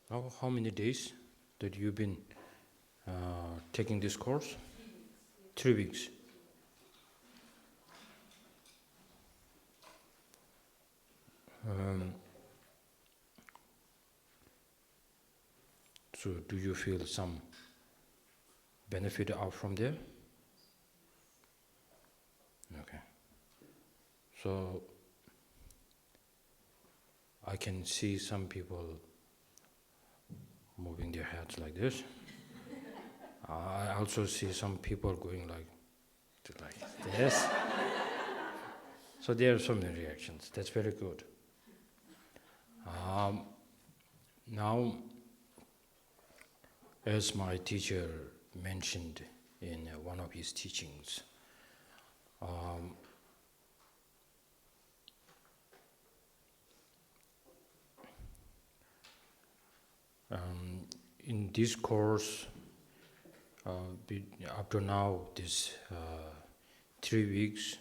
How many days that you've been taking this course? 3 weeks. So do you feel some benefit out from there? Okay. So I can see some people moving their heads like this. I also see some people going like this. So there are so many reactions. That's very good. Now, as my teacher mentioned in one of his teachings, in this course, up to now, this 3 weeks,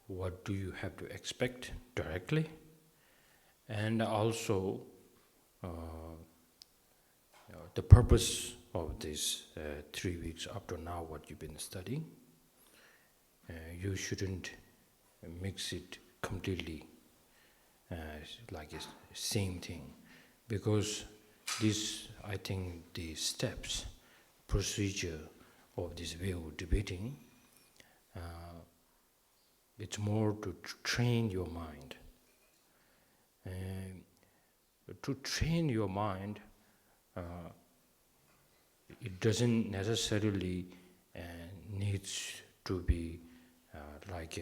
what do you have to expect directly? And also, the purpose of this 3 weeks up to now, what you've been studying. You shouldn't mix it completely like a same thing, because this, I think, the steps, procedure of this way of debating, it's more to train your mind. To train your mind, it doesn't necessarily needs to be like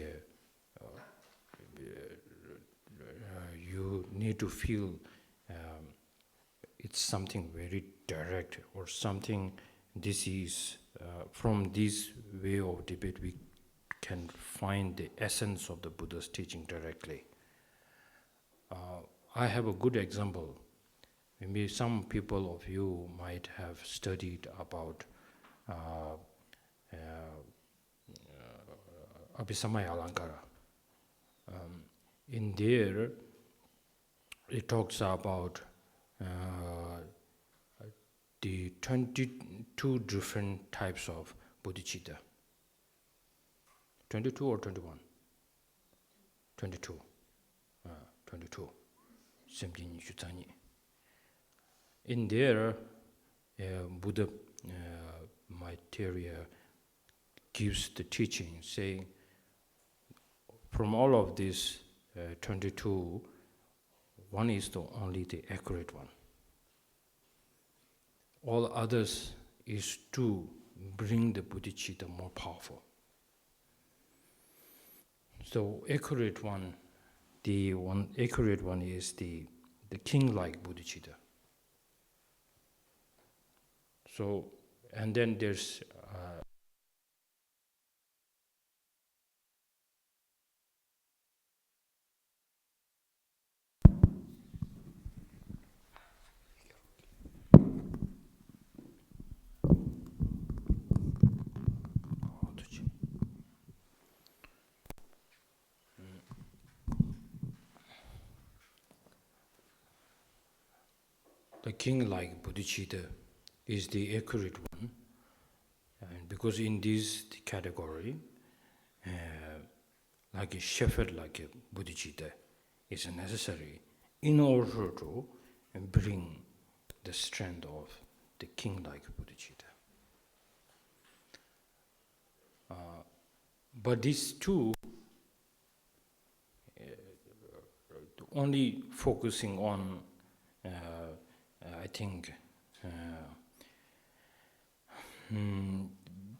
you need to feel it's something very direct or something. This is from this way of debate we can find the essence of the Buddha's teaching directly. I have a good example. Maybe some people of you might have studied about Abhisamaya Alankara. In there, it talks about the 22 different types of bodhicitta. 22 or 21? 22. 22. In there, Buddha Maitreya gives the teaching saying, from all of these 22, one is only the accurate one. All others is to bring the bodhicitta more powerful. So accurate one, the one accurate one is the king-like bodhicitta. So, and then there's the king-like bodhicitta is the accurate one, and because in this category, like a shepherd, like a bodhicitta, is necessary in order to bring the strength of the king-like bodhicitta. But these two, only focusing on, I think,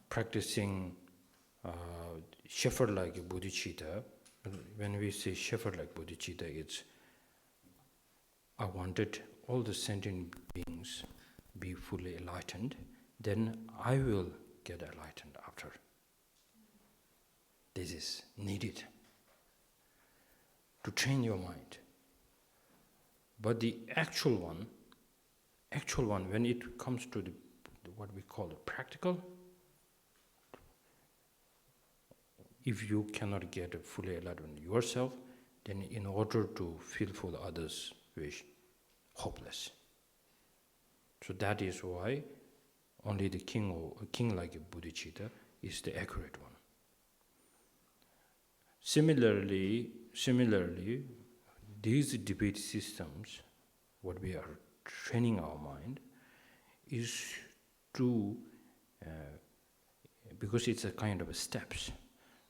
practicing shepherd-like bodhicitta. When we say shepherd-like bodhicitta, it's I wanted all the sentient beings be fully enlightened, then I will get enlightened after. This is needed to train your mind. But the actual one, when it comes to what we call the practical, if you cannot get a fully enlightened yourself, then in order to fulfill others' wish, hopeless. So that is why only the king or a king like a Bodhicitta is the accurate one. Similarly, these debate systems, what we are training our mind, is to, because it's a kind of a steps.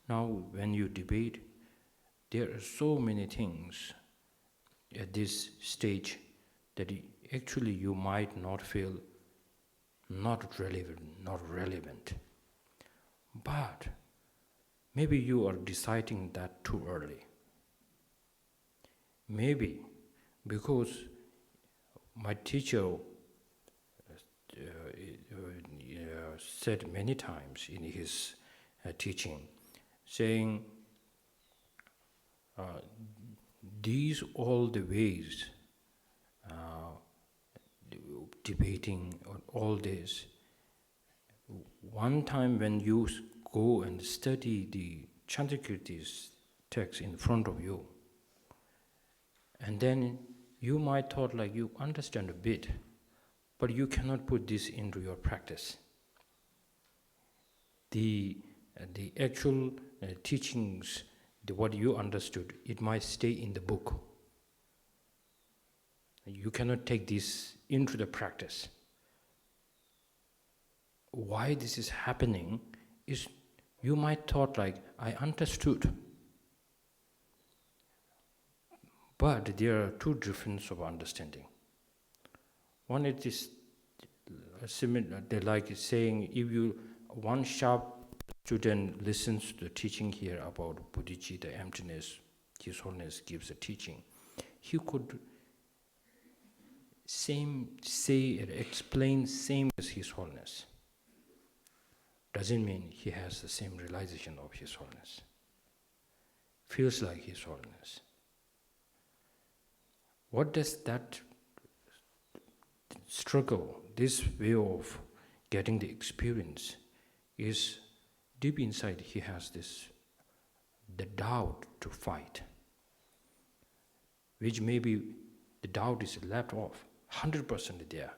Now, when you debate, there are so many things at this stage that actually you might not feel not relevant. But maybe you are deciding that too early. Maybe because my teacher said many times in his teaching, saying, these all the ways, debating on all this, one time when you go and study the Chandrakirti's text in front of you, and then you might thought like you understand a bit, but you cannot put this into your practice. The actual teachings, what you understood, it might stay in the book. You cannot take this into the practice. Why this is happening is you might thought like, I understood. But there are two differences of understanding. One it is similar, they like saying, if one sharp student listens to the teaching here about bodhicitta, emptiness, His Holiness gives a teaching, he could say and explain same as His Holiness. Doesn't mean he has the same realization of His Holiness. Feels like His Holiness. What does that struggle, this way of getting the experience, is deep inside he has the doubt to fight, which maybe the doubt is left off, 100% there.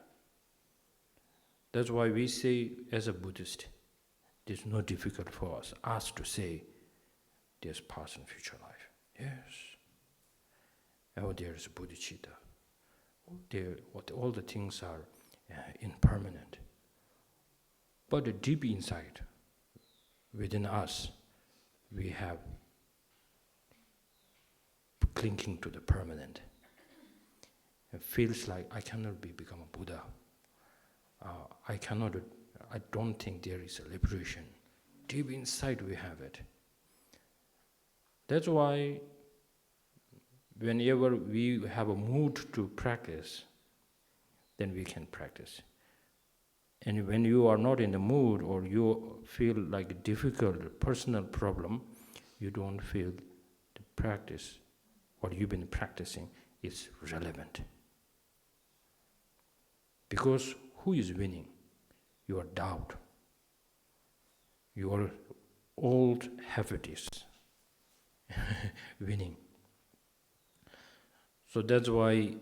That's why we say, as a Buddhist, it's not difficult for us to say, there's past and future life. Yes. Oh, there is bodhicitta. All the things are impermanent. But deep inside, within us, we have clinging to the permanent. It feels like I cannot become a Buddha. I don't think there is a liberation. Deep inside we have it. That's why whenever we have a mood to practice, then we can practice. And when you are not in the mood or you feel like a difficult personal problem, you don't feel the practice, what you've been practicing, is relevant. Because who is winning? Your doubt. Your old habit is winning. So that's why,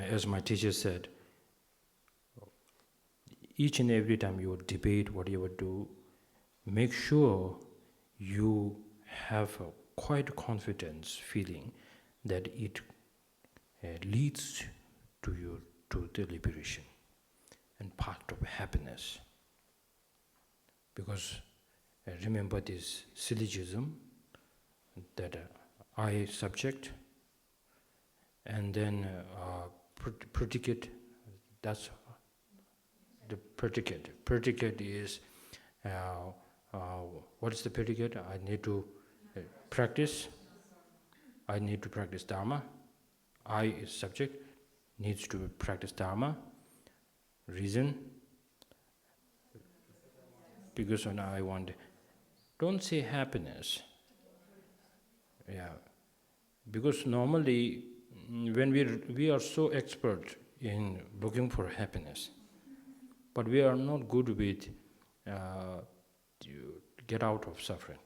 as my teacher said, each and every time you debate, whatever do, make sure you have a quite confidence feeling that it leads to the liberation and path of happiness. Because remember this syllogism, that I subject, and then predicate, that's the predicate. Predicate is, what is the predicate? I need to practice. I need to practice Dharma. I is subject, needs to practice Dharma. Reason, because when I want, don't say happiness. Yeah, because normally when we are so expert in looking for happiness, but we are not good with to get out of suffering.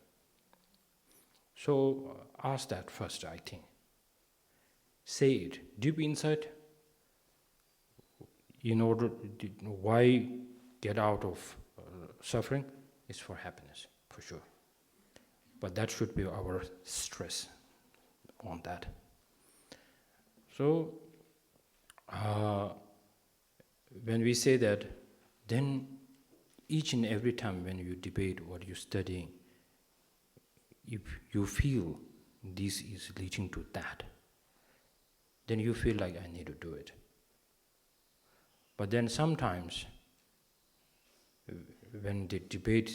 So ask that first, I think. Say it deep inside. In order, why get out of suffering? Is for happiness, for sure. But that should be our stress on that. So, when we say that, then each and every time when you debate what you're studying, if you feel this is leading to that, then you feel like I need to do it. But then sometimes, when the debate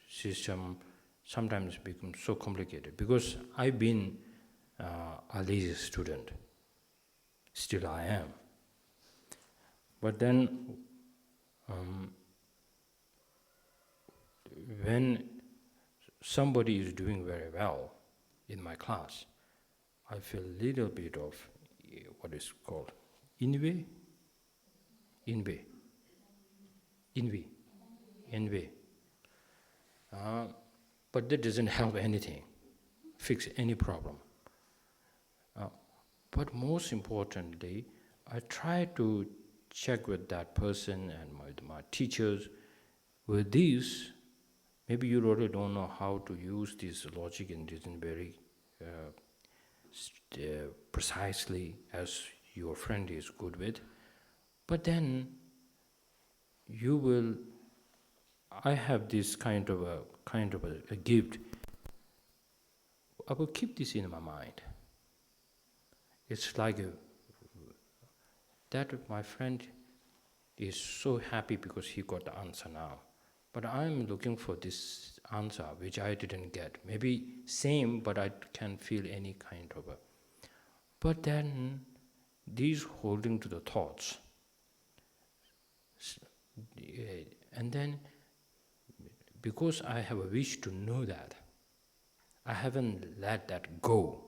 system sometimes becomes so complicated, because I've been a lazy student, still I am. But then, when somebody is doing very well in my class, I feel a little bit of what is called envy. But that doesn't help anything, fix any problem. But most importantly, I try to check with that person and my teachers. With this, maybe you really don't know how to use this logic and isn't very precisely as your friend is good with. But then you will. I have this kind of a gift. I will keep this in my mind. It's like that my friend is so happy because he got the answer now. But I'm looking for this answer which I didn't get. Maybe same, but I can't feel any kind of a. But then, these holding to the thoughts. And then, because I have a wish to know that, I haven't let that go.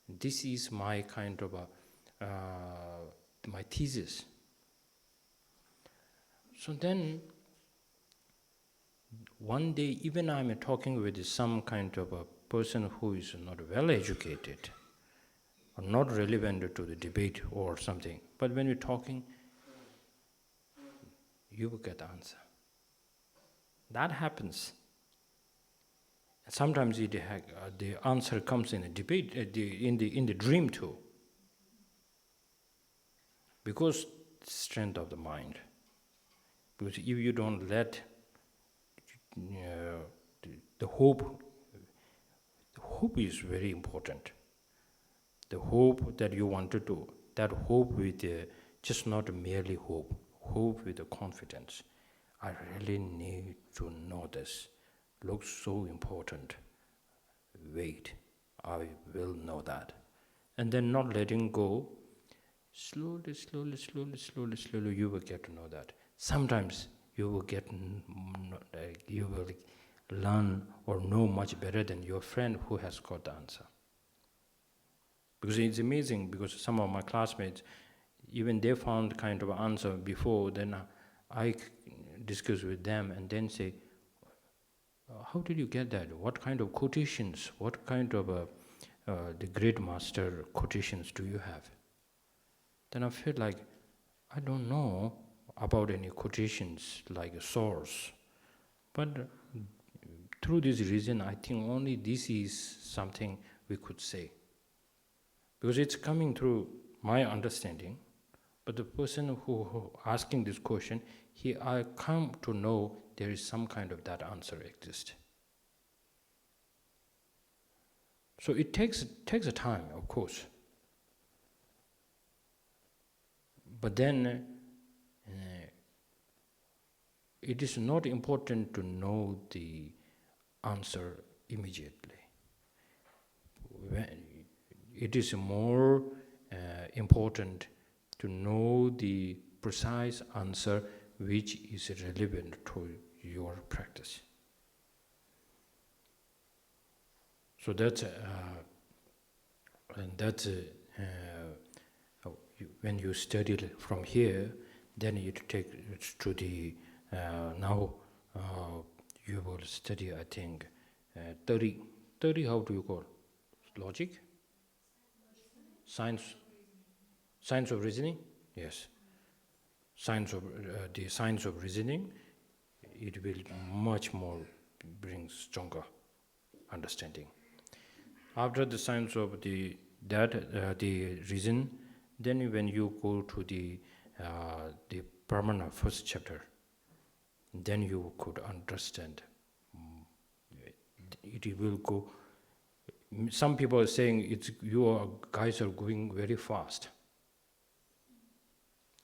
This is my kind of my thesis. So then, one day, even I'm talking with some kind of a person who is not well educated, or not relevant to the debate or something, but when we're talking, you will get the answer. That happens. Sometimes the answer comes in a debate, in the dream too, because strength of the mind. Because if you don't let the hope is very important. The hope that you wanted to, that hope with just not merely hope with the confidence. I really need to know this. Looks so important. Wait, I will know that. And then not letting go, slowly, you will get to know that. Sometimes you will you will learn or know much better than your friend who has got the answer. Because it's amazing, because some of my classmates, even they found kind of answer before, then I discuss with them and then say, how did you get that? What kind of quotations, what kind of the great master quotations do you have? Then I feel like, I don't know about any quotations like a source. But through this reason, I think only this is something we could say. Because it's coming through my understanding, but the person who asking this question, I come to know there is some kind of that answer exists. So it takes a time, of course. But then it is not important to know the answer immediately. It is more important to know the precise answer which is relevant to your practice. So that's when you study from here, then you take it to the now you will study, I think, 30, how do you call? logic? Science of reasoning? Yes. The science of reasoning, it will much more bring stronger understanding. After the science of the reason, then when you go to the Pramana first chapter, then you could understand. It will go. Some people are saying you guys are going very fast.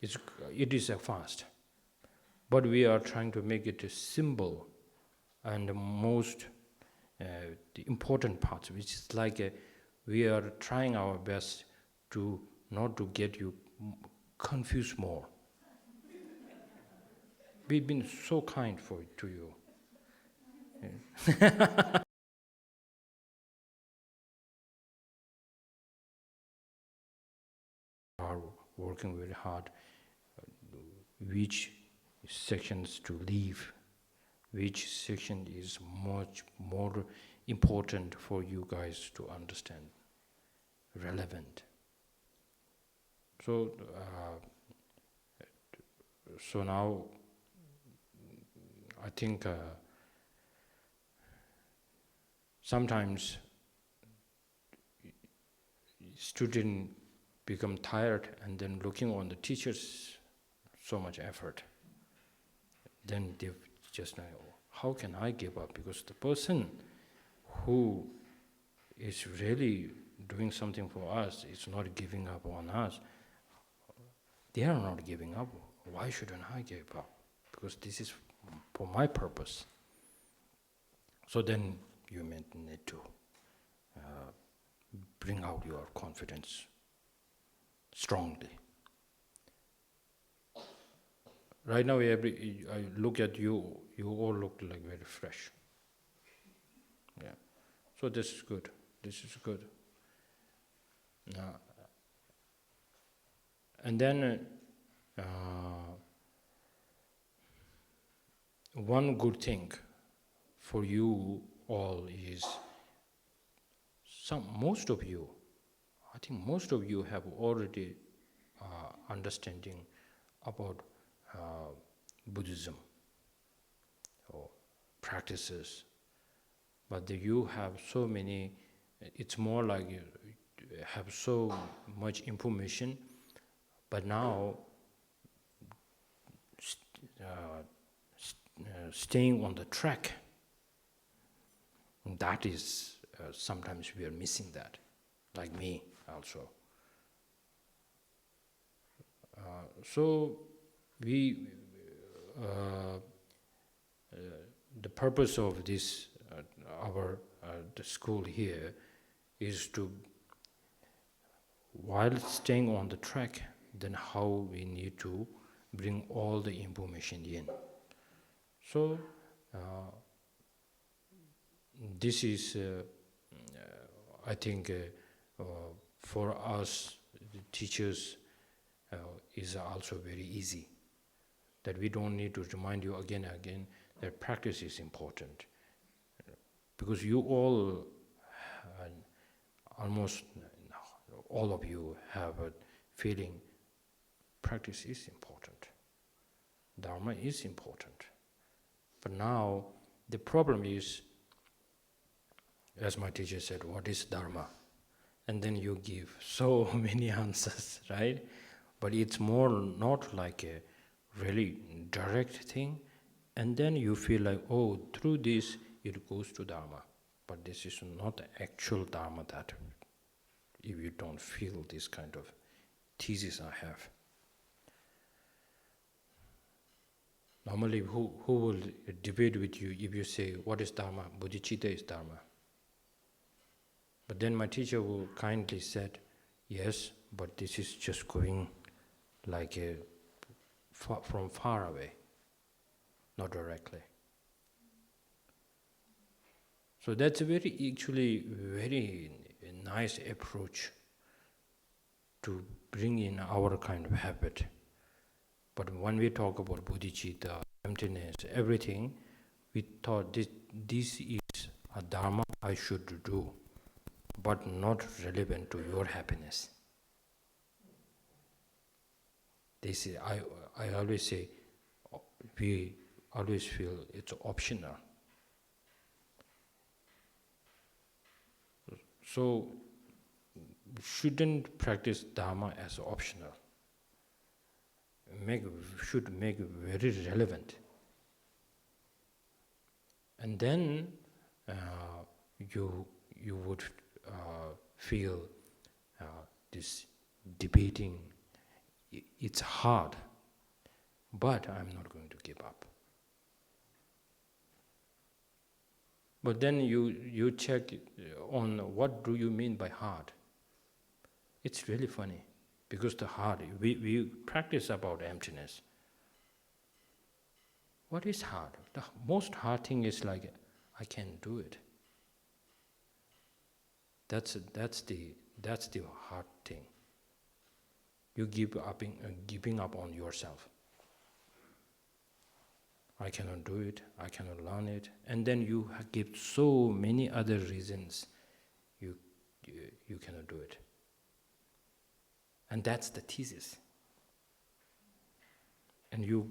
It is a fast, but we are trying to make it a symbol, and the most the important part, which is like we are trying our best to not to get you confused more. We've been so kind to you. Are working very hard, which sections to leave, which section is much more important for you guys to understand, relevant. So now I think sometimes students become tired and then looking on the teachers so much effort. Then they just know, how can I give up? Because the person who is really doing something for us is not giving up on us. They are not giving up. Why shouldn't I give up? Because this is for my purpose. So then you may need to bring out your confidence strongly. Right now, I look at you, you all look like very fresh. Yeah. So this is good. This is good. And then one good thing for you all is most of you, I think most of you have already understanding about Buddhism or practices, but you have so many, it's more like you have so much information, but now staying on the track, that is sometimes we are missing that, like me also. So we the purpose of this the school here is to, while staying on the track, then how we need to bring all the information in. So this is I think for us the teachers is also very easy, that we don't need to remind you again and again that practice is important, because you all, almost all of you, have a feeling practice is important, Dharma is important. But now the problem is, as my teacher said, what is Dharma? And then you give so many answers, right? But it's more not like a really direct thing, and then you feel like, oh, through this it goes to Dharma. But this is not the actual Dharma, that if you don't feel this kind of thesis I have. Normally, who will debate with you if you say, what is Dharma? Bodhicitta is Dharma. But then my teacher will kindly said, yes, but this is just going like from far away, not directly. So that's actually very nice approach to bring in our kind of habit. But when we talk about bodhicitta, emptiness, everything, we thought this is a dharma I should do. but not relevant to your happiness. This is, I always say, we always feel it's optional. So, shouldn't practice Dharma as optional. Should make it very relevant. And then you would feel this debating. It's hard, but I'm not going to give up. But then you check on what do you mean by hard. It's really funny, because the hard, we practice about emptiness. What is hard? The most hard thing is like, I can't do it. That's the hard thing. You giving up on yourself. I cannot do it, I cannot learn it, and then you give so many other reasons you cannot do it. And that's the thesis. And you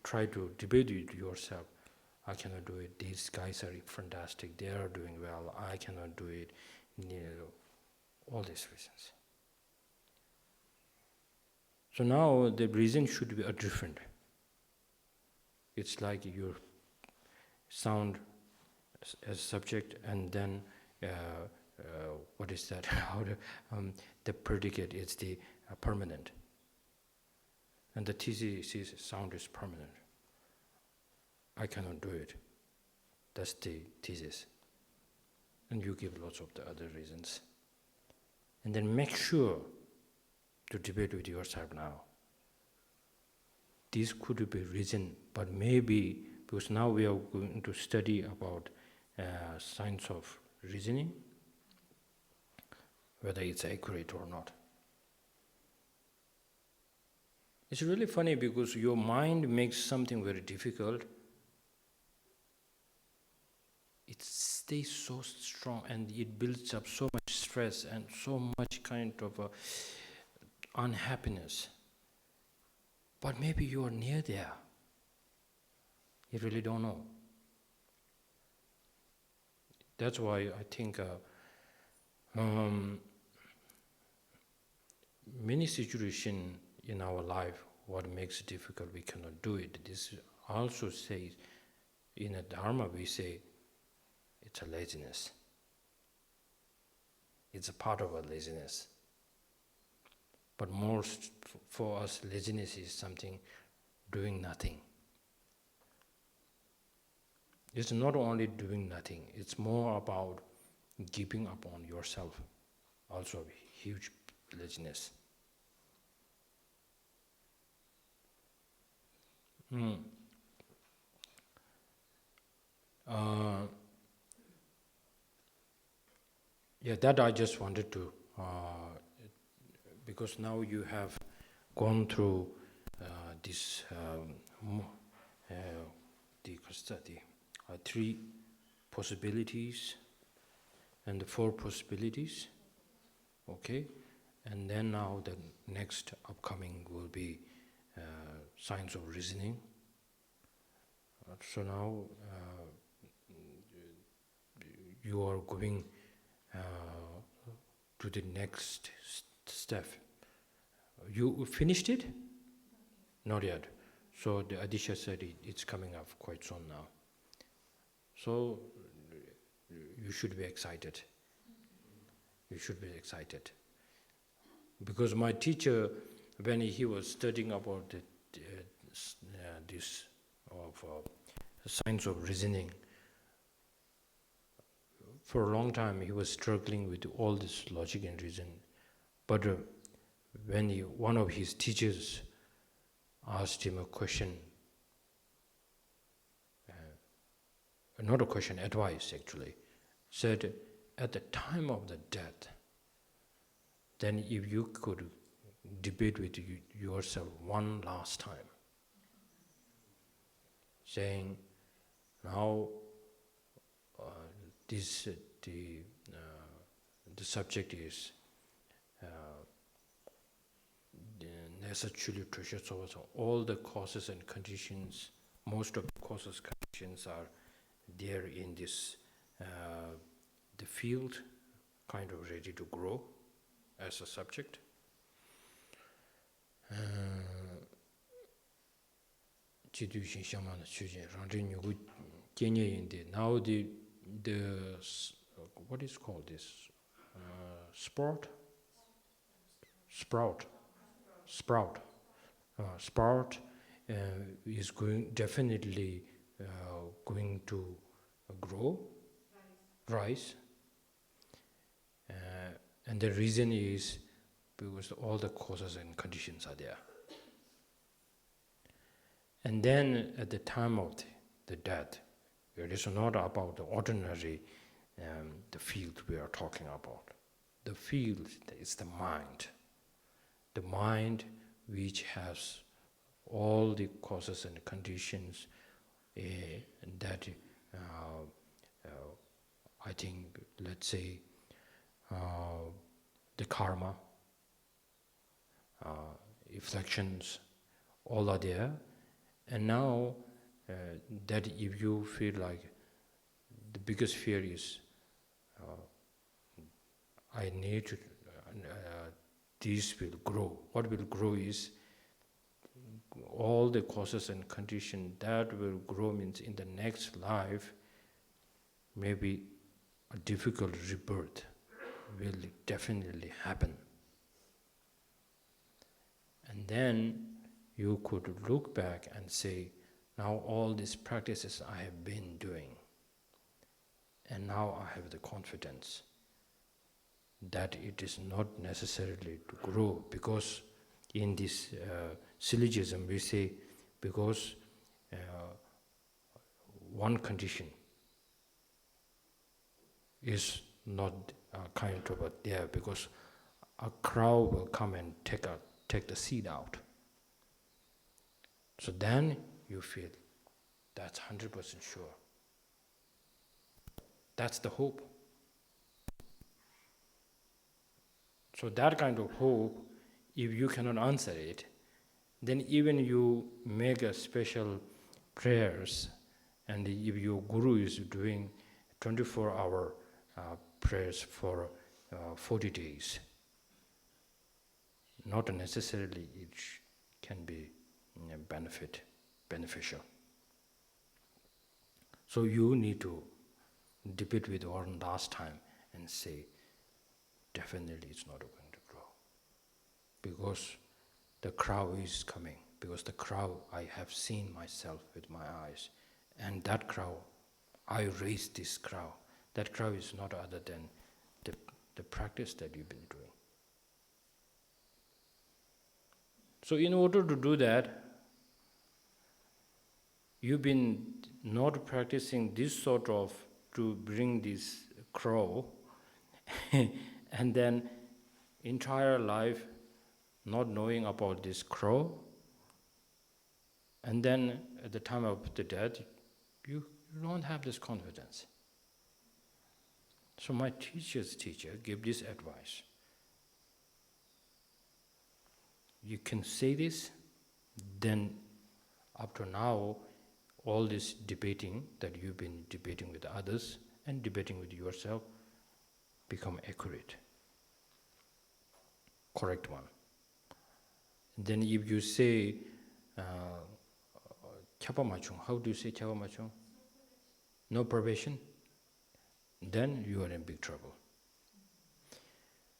try to debate with yourself. I cannot do it, these guys are fantastic, they are doing well, I cannot do it, all these reasons. So now the reason should be different. It's like your sound as subject, and then what is that? The predicate is the permanent, and the thesis is sound is permanent. I cannot do it. That's the thesis, and you give lots of the other reasons, and then make sure to debate with yourself now. This could be reason, but maybe, because now we are going to study about science of reasoning, whether it's accurate or not. It's really funny because your mind makes something very difficult. It stays so strong and it builds up so much stress and so much kind of unhappiness. But maybe you are near there. You really don't know. That's why I think many situations in our life, what makes it difficult, we cannot do it. This also says, in a Dharma we say, it's a laziness. It's a part of a laziness. But most for us, laziness is something doing nothing. It's not only doing nothing, it's more about giving up on yourself. Also a huge laziness. Yeah, that I just wanted to, because now you have gone through this the three possibilities and the four possibilities, okay? And then now the next upcoming will be science of reasoning. So now you are going to the next step. You finished it? Not yet. So the Adisha said it's coming up quite soon now. So you should be excited. You should be excited. Because my teacher, when he was studying about this of science of reasoning, for a long time he was struggling with all this logic and reason. But when one of his teachers asked him a question, not a question, advice actually, said, at the time of the death, then if you could debate with yourself one last time, saying, now the the subject is all the causes and conditions, most of the causes and conditions are there in this, the field, kind of ready to grow as a subject. Now the what is called this? Sprout is definitely going to grow, rise. And the reason is because all the causes and conditions are there. And then at the time of the death, it is not about the ordinary the field we are talking about. The field is the mind which has all the causes and conditions that I think, let's say, the karma, reflections, all are there. And now that if you feel like the biggest fear is I need to, this will grow. What will grow is all the causes and conditions that will grow means in the next life, maybe a difficult rebirth will definitely happen. And then you could look back and say, now all these practices I have been doing, and now I have the confidence that it is not necessarily to grow, because in this syllogism we say, because one condition is not kind of there, because a crow will come and take the seed out. So then you feel that's 100% sure. That's the hope. So that kind of hope, if you cannot answer it, then even you make a special prayers, and if your guru is doing 24-hour prayers for 40 days, not necessarily it can be beneficial. So you need to debate with Warren last time and say, definitely it's not going to grow. Because the crow is coming. Because the crow, I have seen myself with my eyes. And that crow, I raised this crow. That crow is not other than the practice that you've been doing. So in order to do that, you've been not practicing this sort of to bring this crow, and then entire life not knowing about this crow, and then at the time of the death, you don't have this confidence. So my teacher's teacher gave this advice. You can say this, then up to now, all this debating that you've been debating with others and debating with yourself become accurate, correct one. And then if you say Chapamachung, how do you say Chapamachung? No probation, then you are in big trouble.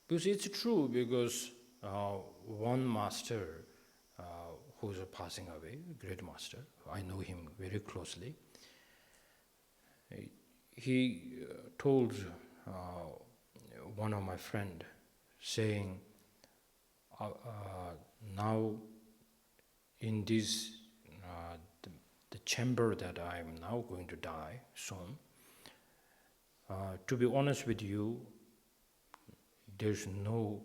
Because it's true, because one master who's passing away, great master, I know him very closely, he told one of my friend, saying, now in this, the chamber that I am now going to die soon, to be honest with you, there's no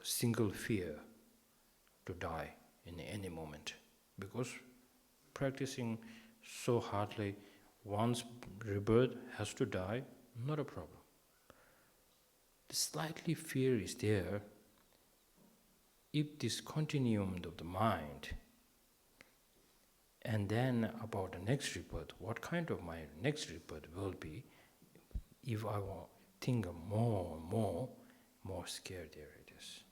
single fear to die in any moment, because practicing so hardly, once rebirth has to die, not a problem. The slightly fear is there. If this continuum of the mind, and then about the next rebirth, what kind of my next rebirth will be, if I will think of more and more scared there it is.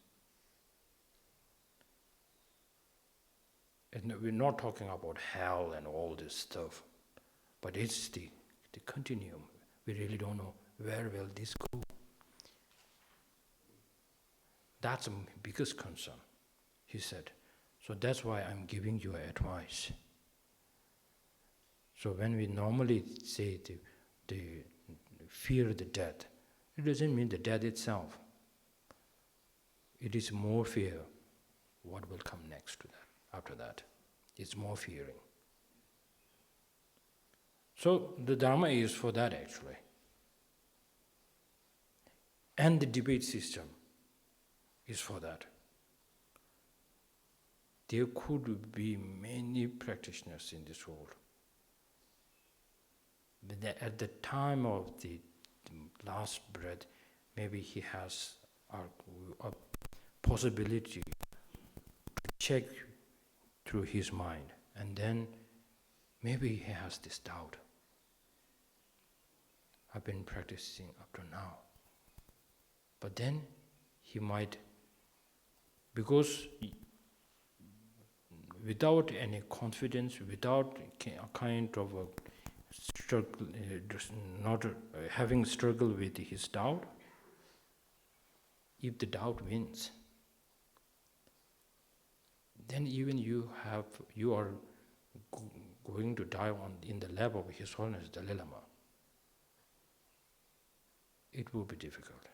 And we're not talking about hell and all this stuff, but it's the continuum. We really don't know where will this go. That's the biggest concern, he said. So that's why I'm giving you advice. So when we normally say the fear the death, it doesn't mean the death itself. It is more fear what will come next to that, after that. It's more fearing. So the Dharma is for that actually. And the debate system is for that. There could be many practitioners in this world. But at the time of the last breath, maybe he has a possibility to check through his mind, and then maybe he has this doubt. I've been practicing up to now. But then he might, because without any confidence, without a kind of a struggle, not having struggle with his doubt, if the doubt wins, then even you are going to die in the lap of His Holiness Dalai Lama. It will be difficult.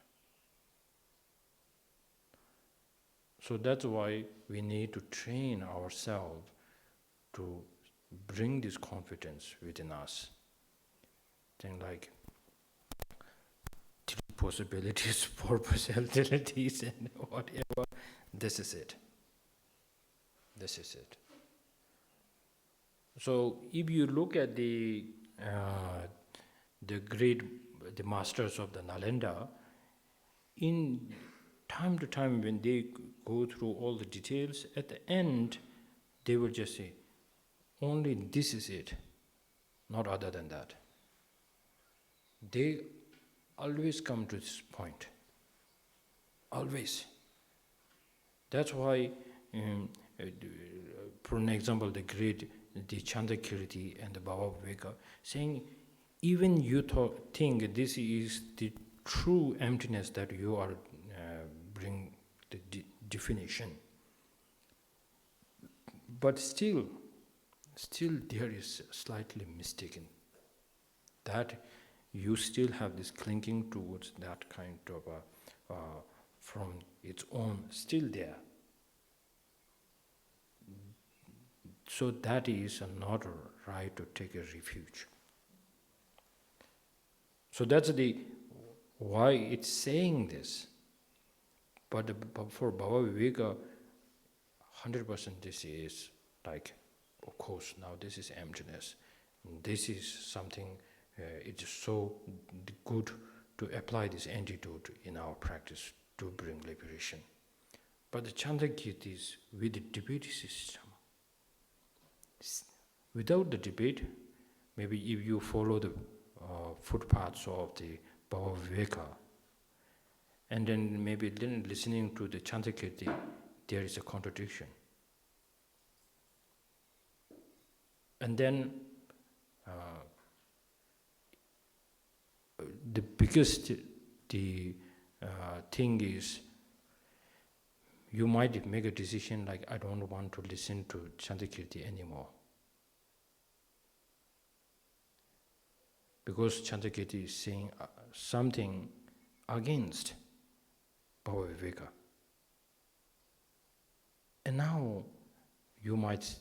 So that's why we need to train ourselves to bring this confidence within us. Things like three possibilities, four possibilities, and whatever. This is it. This is it. So if you look at the masters of the Nalanda, in time to time when they go through all the details, at the end they will just say, only this is it, not other than that. They always come to this point. Always. That's why, for an example, the Chandakirti and the Baba Viveka, saying, even you think this is the true emptiness that you are bring the definition. But still there is slightly mistaken. That you still have this clinging towards that kind of from its own, still there. So that is not a right to take a refuge. So that's why it's saying this. But for Baba Viveka, 100% this is like, of course, now this is emptiness. This is something, it is so good to apply this antidote in our practice to bring liberation. But the Chandakirti is with the debate system. Without the debate, maybe if you follow the footpaths of the Baba Viveka, and then maybe then listening to the Chandakirti, there is a contradiction. And then the biggest thing is, you might make a decision like, I don't want to listen to Chandakirti anymore. Because Chandakirti is saying something against Baba Viveka. And now you might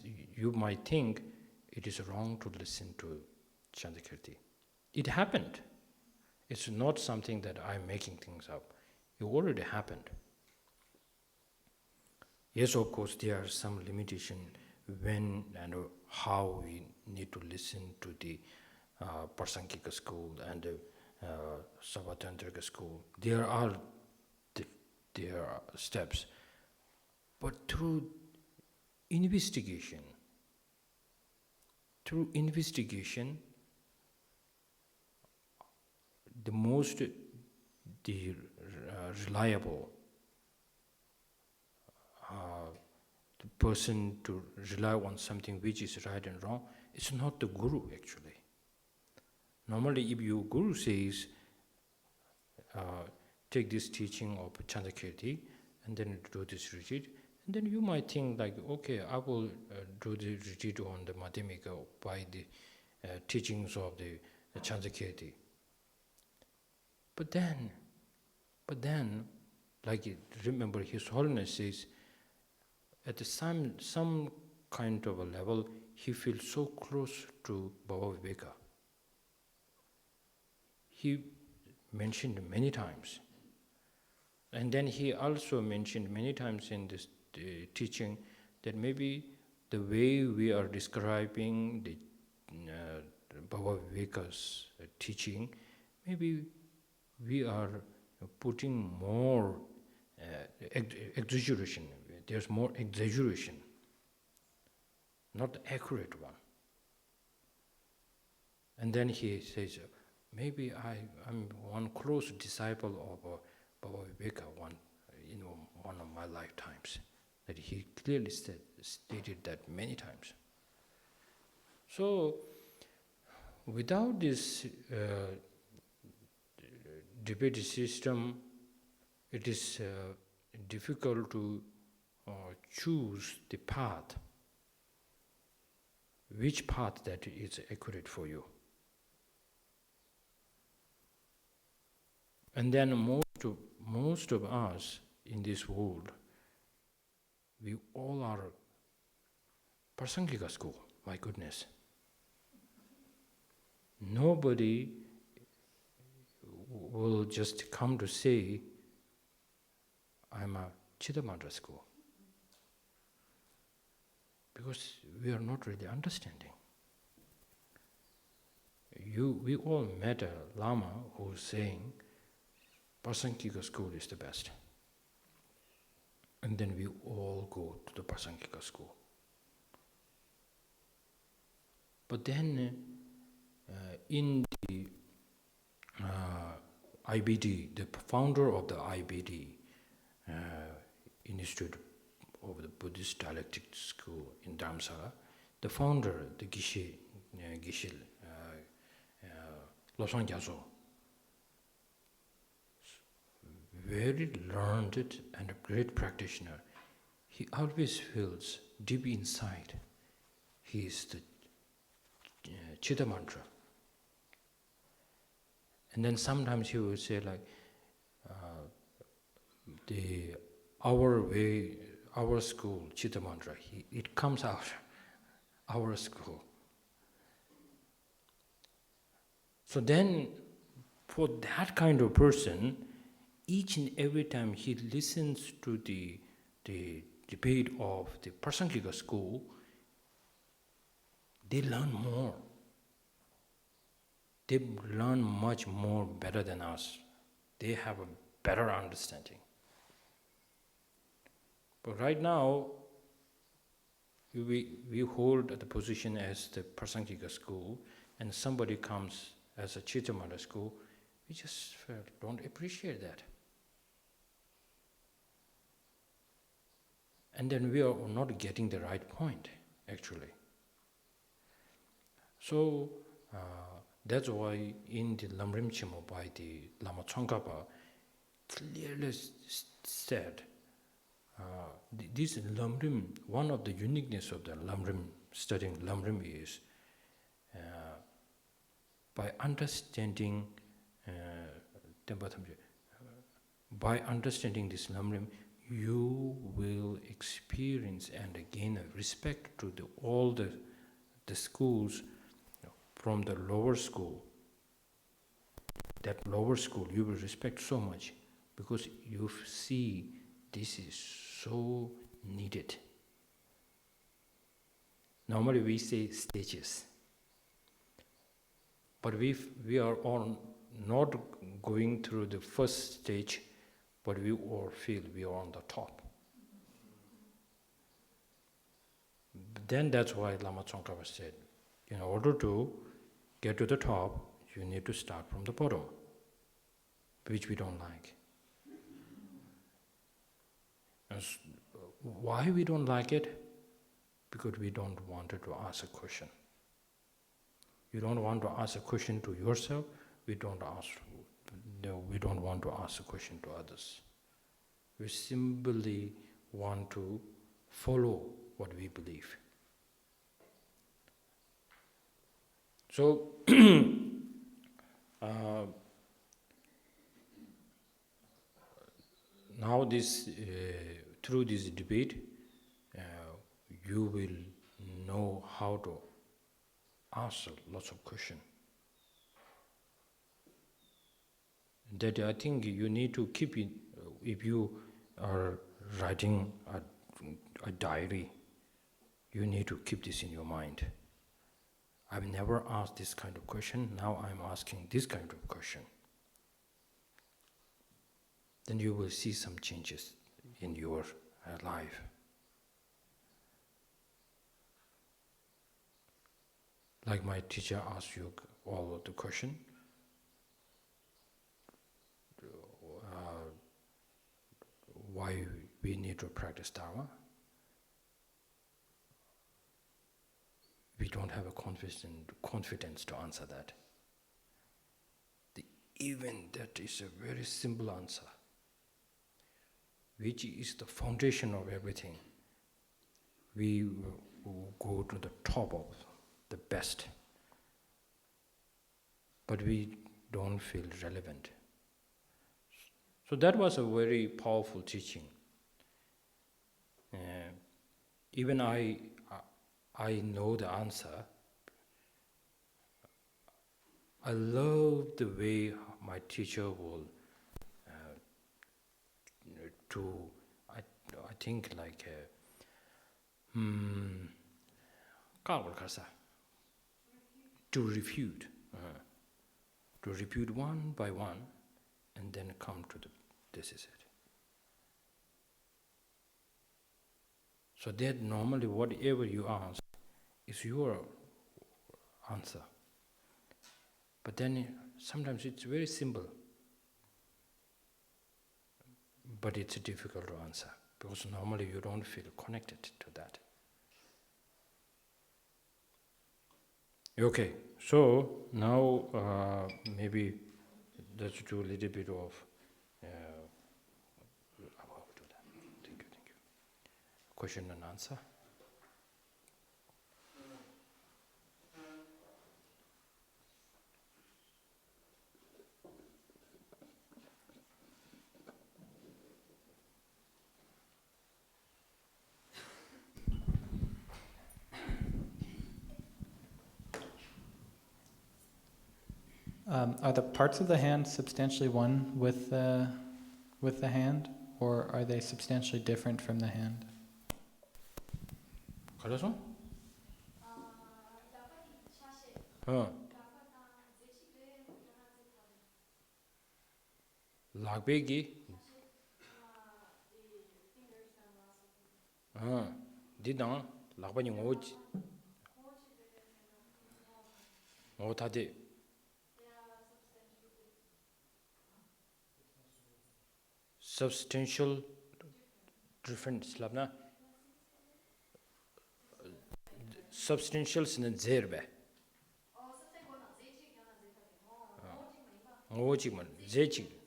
think it is wrong to listen to Chandakirti. It happened. It's not something that I'm making things up. It already happened. Yes, of course, there are some limitations when and how we need to listen to the Prasankika school and the Savatantrika school. There are their steps. But through investigation, the most reliable the person to rely on something which is right and wrong, it's not the guru actually. Normally, if your guru says, take this teaching of Chandrakirti and then do this retreat, and then you might think like, okay, I will do the retreat on the Madhyamika by the teachings of the Chandrakirti. But then, like remember His Holiness says, at the some kind of a level, he feels so close to Baba Viveka. He mentioned many times. And then he also mentioned many times in this teaching that maybe the way we are describing the Baba Viveka's teaching, maybe we are putting more exaggeration. There's more exaggeration, not the accurate one. And then he says, maybe I'm one close disciple of Baba Viveka, one of my lifetimes. That he clearly stated that many times. So, without this debate system, it is difficult to choose the path, which path that is accurate for you. And then most of us in this world, we all are Prasangika school, my goodness. Nobody will just come to say, I'm a Chittamantra school. Because we are not really understanding. We all met a Lama who was saying, Prasangika school is the best. And then we all go to the Prasangika school. But then in the IBD, the founder of the IBD, Institute of the Buddhist Dialectic School in Dharamsala, the founder, the Gishil, Losang Gyatso, very learned and a great practitioner, he always feels deep inside he is the Chitta Mantra. And then sometimes he will say like, our way, our school, Chitta Mantra, it comes out, our school. So then, for that kind of person, each and every time he listens to the debate of the Prasangika school, they learn more. They learn much more better than us. They have a better understanding. But right now, we hold the position as the Prasangika school, and somebody comes as a Chittamatra school, we just don't appreciate that. And then we are not getting the right point, actually. So, that's why in the Lamrim Chimo by the Lama Tsongkhapa clearly said, this Lamrim, one of the uniqueness of the Lamrim, studying Lamrim is by understanding by understanding this Lamrim, you will experience and gain a respect to all the schools from the lower school. That lower school you will respect so much because you see this is so needed. Normally we say stages, but we are all not going through the first stage, but we all feel we are on the top. Then that's why Lama Tsongkhapa said, in order to get to the top, you need to start from the bottom, which we don't like. And why we don't like it? Because we don't want to ask a question. You don't want to ask a question to yourself, we don't want to ask a question to others. We simply want to follow what we believe. So, now through this debate, you will know how to answer lots of questions. That I think you need to keep it, if you are writing a diary, you need to keep this in your mind. I've never asked this kind of question, now I'm asking this kind of question. Then you will see some changes in your life. Like my teacher asked you all of the question, why we need to practice Dharma. We don't have a confidence to answer that. Even that is a very simple answer, which is the foundation of everything. We will go to the top of the best, but we don't feel relevant. So that was a very powerful teaching. Even I know the answer. I love the way my teacher will I think like to refute one by one, and then come to this is it. So that normally whatever you ask is your answer. But then sometimes it's very simple, but it's difficult to answer because normally you don't feel connected to that. Okay, so now maybe let's do a little bit of how to do that. Thank you. Question and answer. Are the parts of the hand substantially one with the hand, or are they substantially different from the hand? 그래서? 락베기? 디당 락바니 오지. 오타디. Substantial different slabna. Substantial is zerbe. 오직만 제직.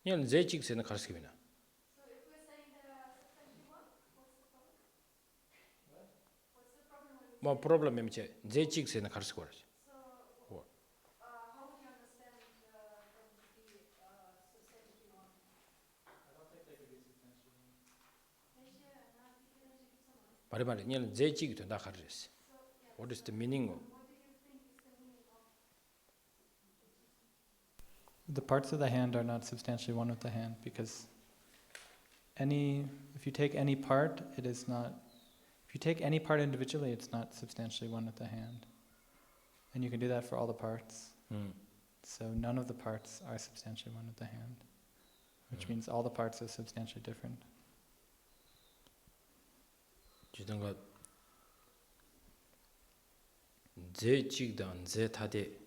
얘는 제직세는 가르치기나. So if we're saying there are substantially one, what's the problem? What's the problem when we 뭐 프로블렘이 제 제직세는 가르치고 그러지. So how would you understand them to be substantially one? I don't think they could be substantially one. 말이 얘는 제직도 나 가르쳤어. What is the meaning of? What do you think is the meaning of? The parts of the hand are not substantially one with the hand because if you take any part, it is not. If you take any part individually, it's not substantially one with the hand, and you can do that for all the parts. So none of the parts are substantially one with the hand, which means all the parts are substantially different. 지던가 제 찍던 제 타데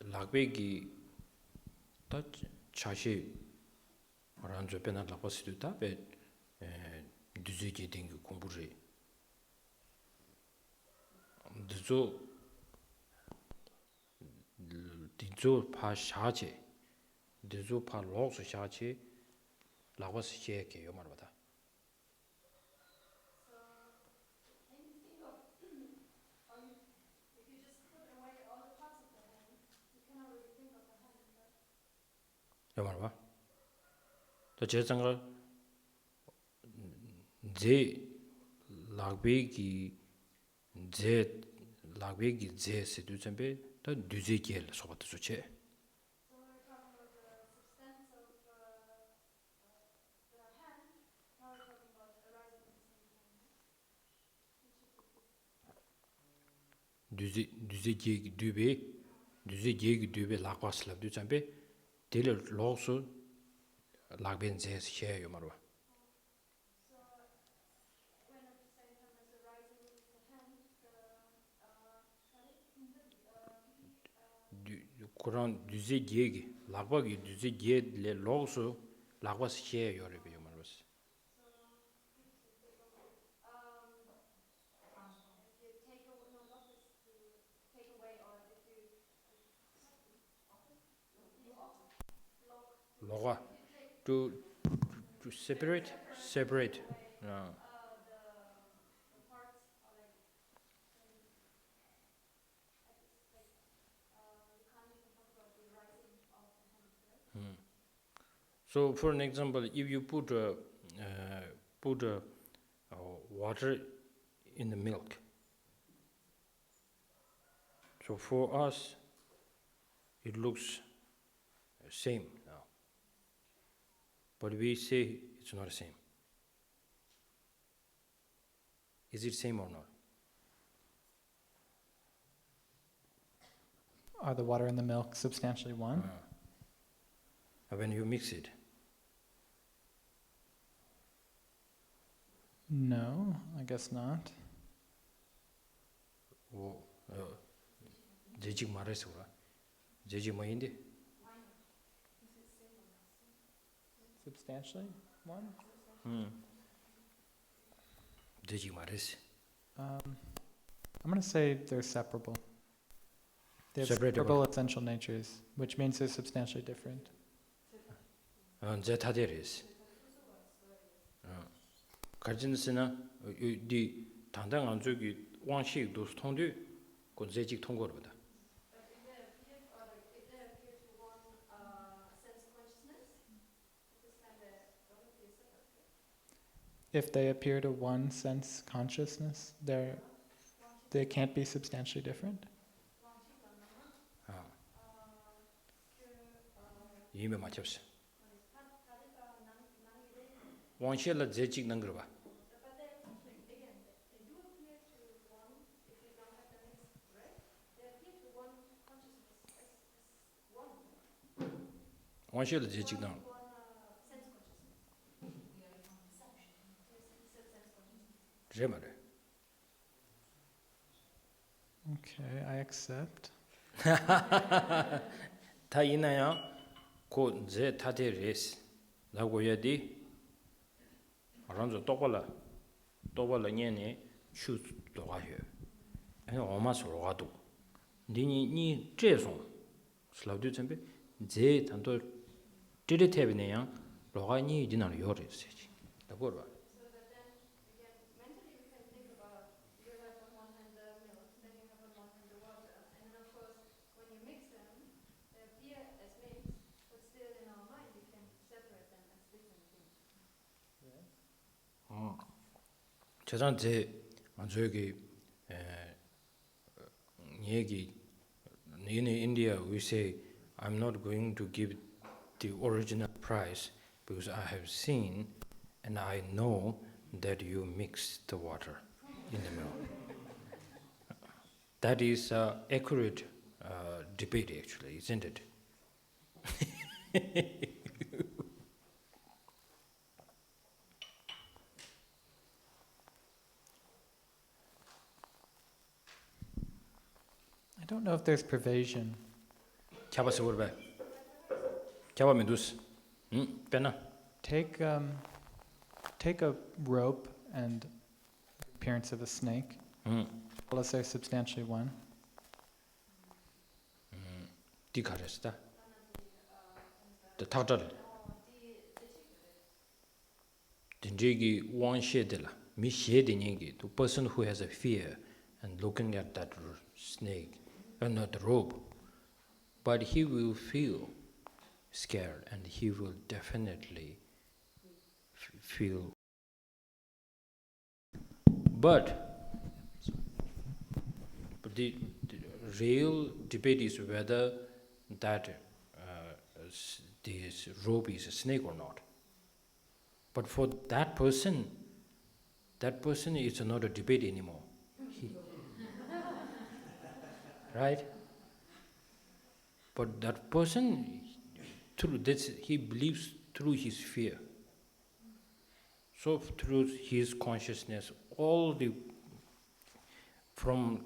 락베기 다 차시 란조 페나 라파스도 베 두즈기 딩 공부리 디조 파 샤제 디조 파 로스 샤제 라고스 셰게 요마르바다 So, can you think of, if you just put away all the parts of the hand, you cannot really think of the hand, right? 요마르바 또 제상을 제 락베기 제 락베기 제 세두점베 더 두제겔 소바도 좋지 So we're talking about the substance of the hand, now we're talking about arising at the same time. Which is it? 두제겔 두베 락바슬랍 두점베 딜 로스 락벤 제 셰 요마르바 So when at the same time as arising is the hand, 그런 두제겔 락바기 두제겔 로스 락바스 셰 요르베 요마르바스 if you take away, no, not this, to take away, or if you 로가 to separate away the parts, or like, you can't even talk about the rising of the hand, right? So for an example, if you put water in the milk, so for us it looks same now, but we say it's not the same. Is it same or not? Are the water and the milk substantially one? When you mix it, No, I guess not. 제직 말해서 그래. 제직 뭐인데? Substantially one? 제직 말해서. I'm going to say they're separable. They have Separable. separable essential natures, which means they're substantially different. 제타데레스. 가진스나 이 당당 안 저기 왕식도 통도 그 제직 통과를 받아. But if they appear, or like, if they appear to one sense consciousness, at this time they don't appear separate, right? If they appear to one sense consciousness, they can't be substantially different. 이미 맞췄어. 왕실라 제직 는 거 봐. But they again, they do appear to one, if you don't have the mixed, right? They appear to one consciousness as one. 왕실라 제직 는. One sense consciousness. Yes, he said sense consciousness. 그래 말해. Okay, I accept. 다 있나요? 그 제타데레스. 라고 해야지. 알아서 똑발라 년에 추 도와요. 에 엄마서 와도. 니 제송 슬라우드 쳔베 제 단도 디리테비네야 로가니 디나로 요르세지. 라고 봐. So that then, again, mentally we can think about, you have on one hand the milk, then you have on one hand the water, and then of course, when you mix them, they appear as mixed, but still in our mind we can separate them as different things. 저장 제 저기 얘기 in India we say I'm not going to give the original price because I have seen and I know that you mix the water in the milk. That is accurate debate, actually, isn't it? I don't know if there's pervasion. Chaba saburba. Chaba medus. Pena. Take a rope and the appearance of a snake. All is there substantially one? Dikaresta. The Tautal. Dinjigi one shedela. Mi shedingi. The person who has a fear and looking at that snake, not the rope, but he will feel scared and he will definitely feel. But the real debate is whether that this rope is a snake or not. But for that person is not a debate anymore. Right? But that person, through this, he believes through his fear. So through his consciousness, from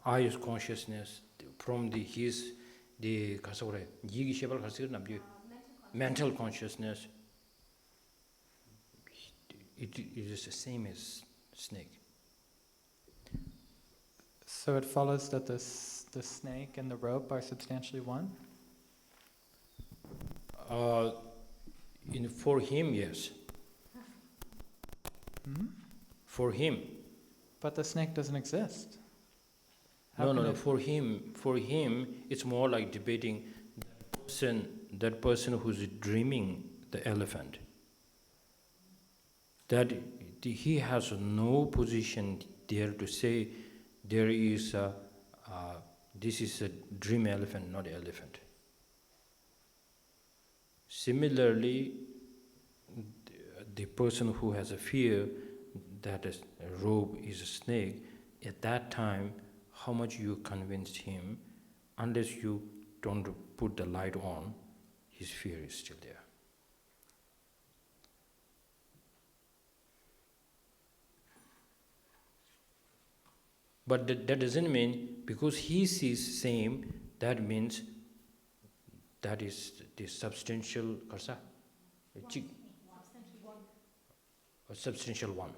eyes consciousness, from mental consciousness, it is the same as snake. So it follows that the snake and the rope are substantially one? For him, yes. For him. But the snake doesn't exist. No. For him, it's more like debating that person who's dreaming the elephant. That he has no position there to say there is this is a dream elephant, not elephant. Similarly, the person who has a fear that a rope is a snake, at that time, how much you convinced him, unless you don't put the light on, his fear is still there. But that doesn't mean because he sees same, that means that is the substantial karsa, a substantial one.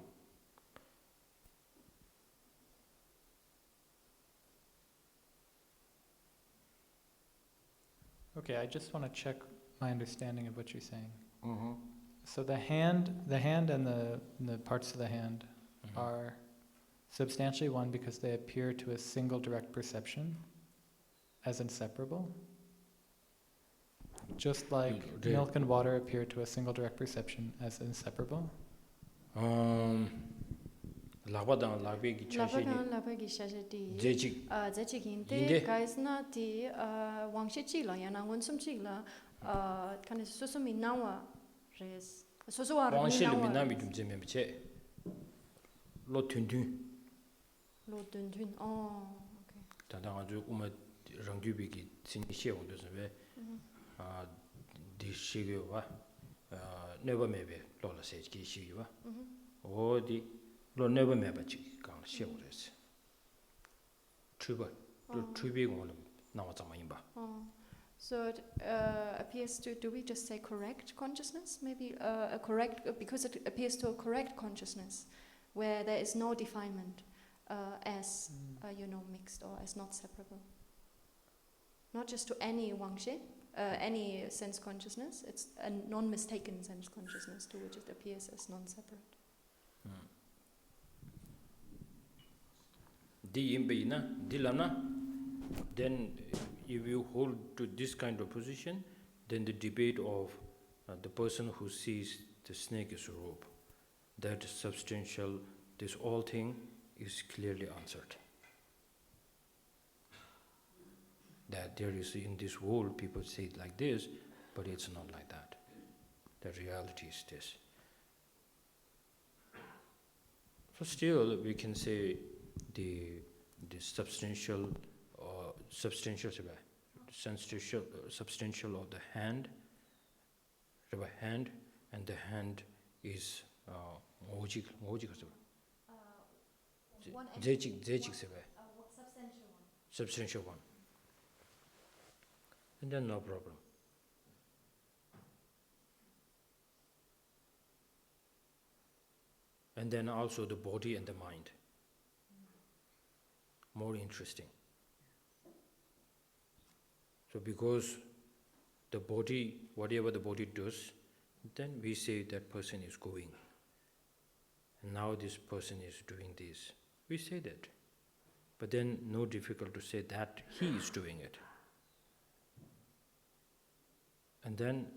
Okay, I just want to check my understanding of what you're saying. So the hand and the parts of the hand are substantially one because they appear to a single direct perception as inseparable. Just like milk and water appear to a single direct perception as inseparable. Labadang labegi chashini jechik Zechikinte kaisna ti wangshechila yana ngunsumchila kind of susumi nawa res susua wangshil minami jumjeme biche lo tundun oh okay tadang ju uma rangjubi ki sini sheong de se di shigyo wa never maybe lo la se ki shigyo wa o di lo never maybe chi kang sheong res trubi gong nawa zama yinba. So it appears to, do we just say correct consciousness? Maybe a correct, because it appears to a correct consciousness, where there is no defilement as, mixed or as not separable. Not just to any wangshe, any sense consciousness, it's a non-mistaken sense consciousness to which it appears as non-separate. Di yinba na, di lana, then if you hold to this kind of position, then the debate of the person who sees the snake as a rope, that substantial, this all thing is clearly answered. That there is in this world, people say it like this, but it's not like that. The reality is this. So still we can say the the substantial substantial of the hand, and the hand is substantial one. And then no problem. And then also the body and the mind. More interesting. So because the body, whatever the body does, then we say that person is going. And now this person is doing this. We say that. But then no difficult to say that he is doing it. And then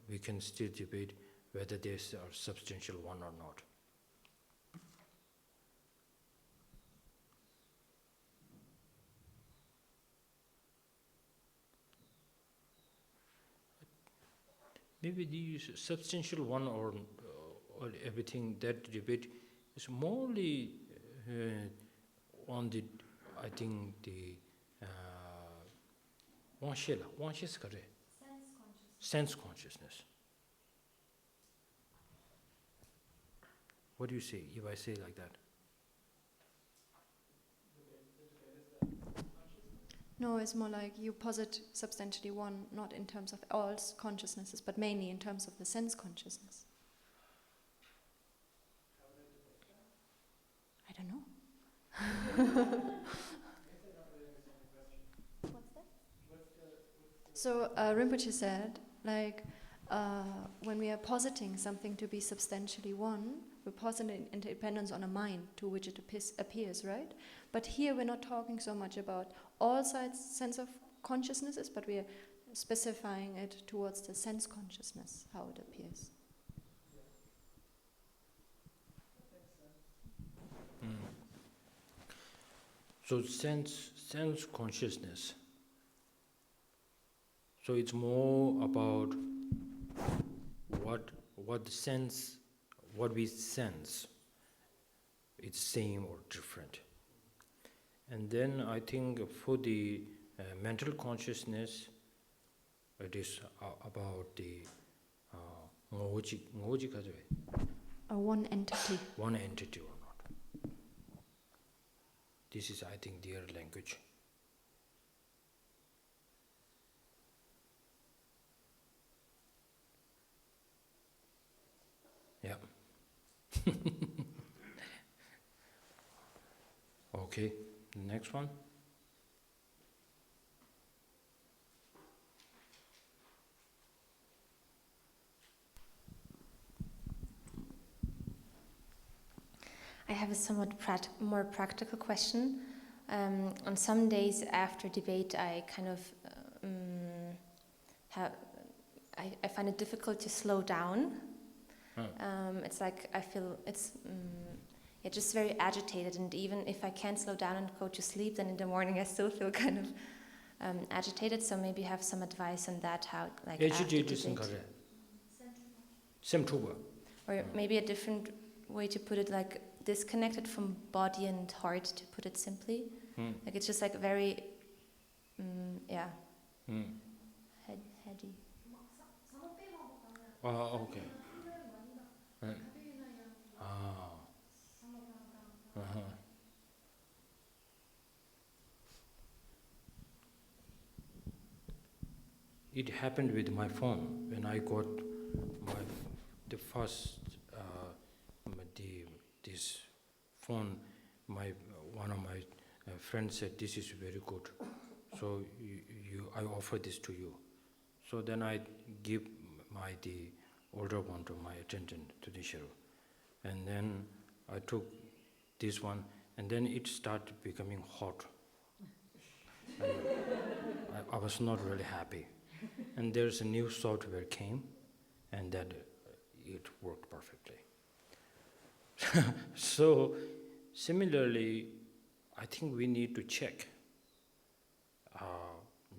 we can still debate whether there's a substantial one or not. Maybe the substantial one or everything, that debate is morely on the, I think, the sense consciousness. What do you say if I say like that? No, it's more like you posit substantially one, not in terms of all consciousnesses, but mainly in terms of the sense consciousness. I don't know. What's that? So Rinpoche said, like, when we are positing something to be substantially one, we're positing independence on a mind to which it appears, right? But here we're not talking so much about all sides sense of consciousnesses, but we are specifying it towards the sense consciousness, how it appears. So sense consciousness. So it's more about what we sense. It's same or different. And then I think for the mental consciousness, it is about the One entity. One entity or not. This is, I think, their language. Yeah. Okay, next one. I have a somewhat more practical question. On some days after debate, I kind of I find it difficult to slow down. It's like I feel it's just very agitated, and even if I can't slow down and go to sleep, then in the morning I still feel kind of agitated. So maybe have some advice on that, how like Agitated, or maybe a different way to put it, like disconnected from body and heart, to put it simply. Like it's just like very heady. Okay. It happened with my phone when I got the first this phone. One of my friends said, "This is very good, so I offer this to you." So then I give the older one to my attendant, to Nisharu, and then I took this one, and then it started becoming hot. I was not really happy. And there's a new software came, and that it worked perfectly. So similarly, I think we need to check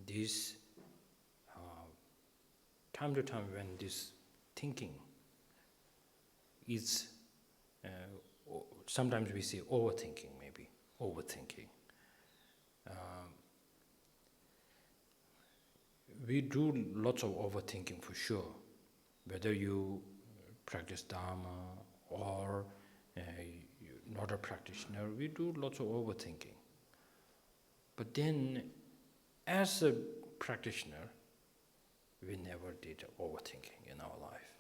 this time to time when this thinking is, sometimes we say overthinking maybe, overthinking. We do lots of overthinking for sure, whether you practice Dharma or you're not a practitioner, we do lots of overthinking. But then, as a practitioner, we never did overthinking in our life.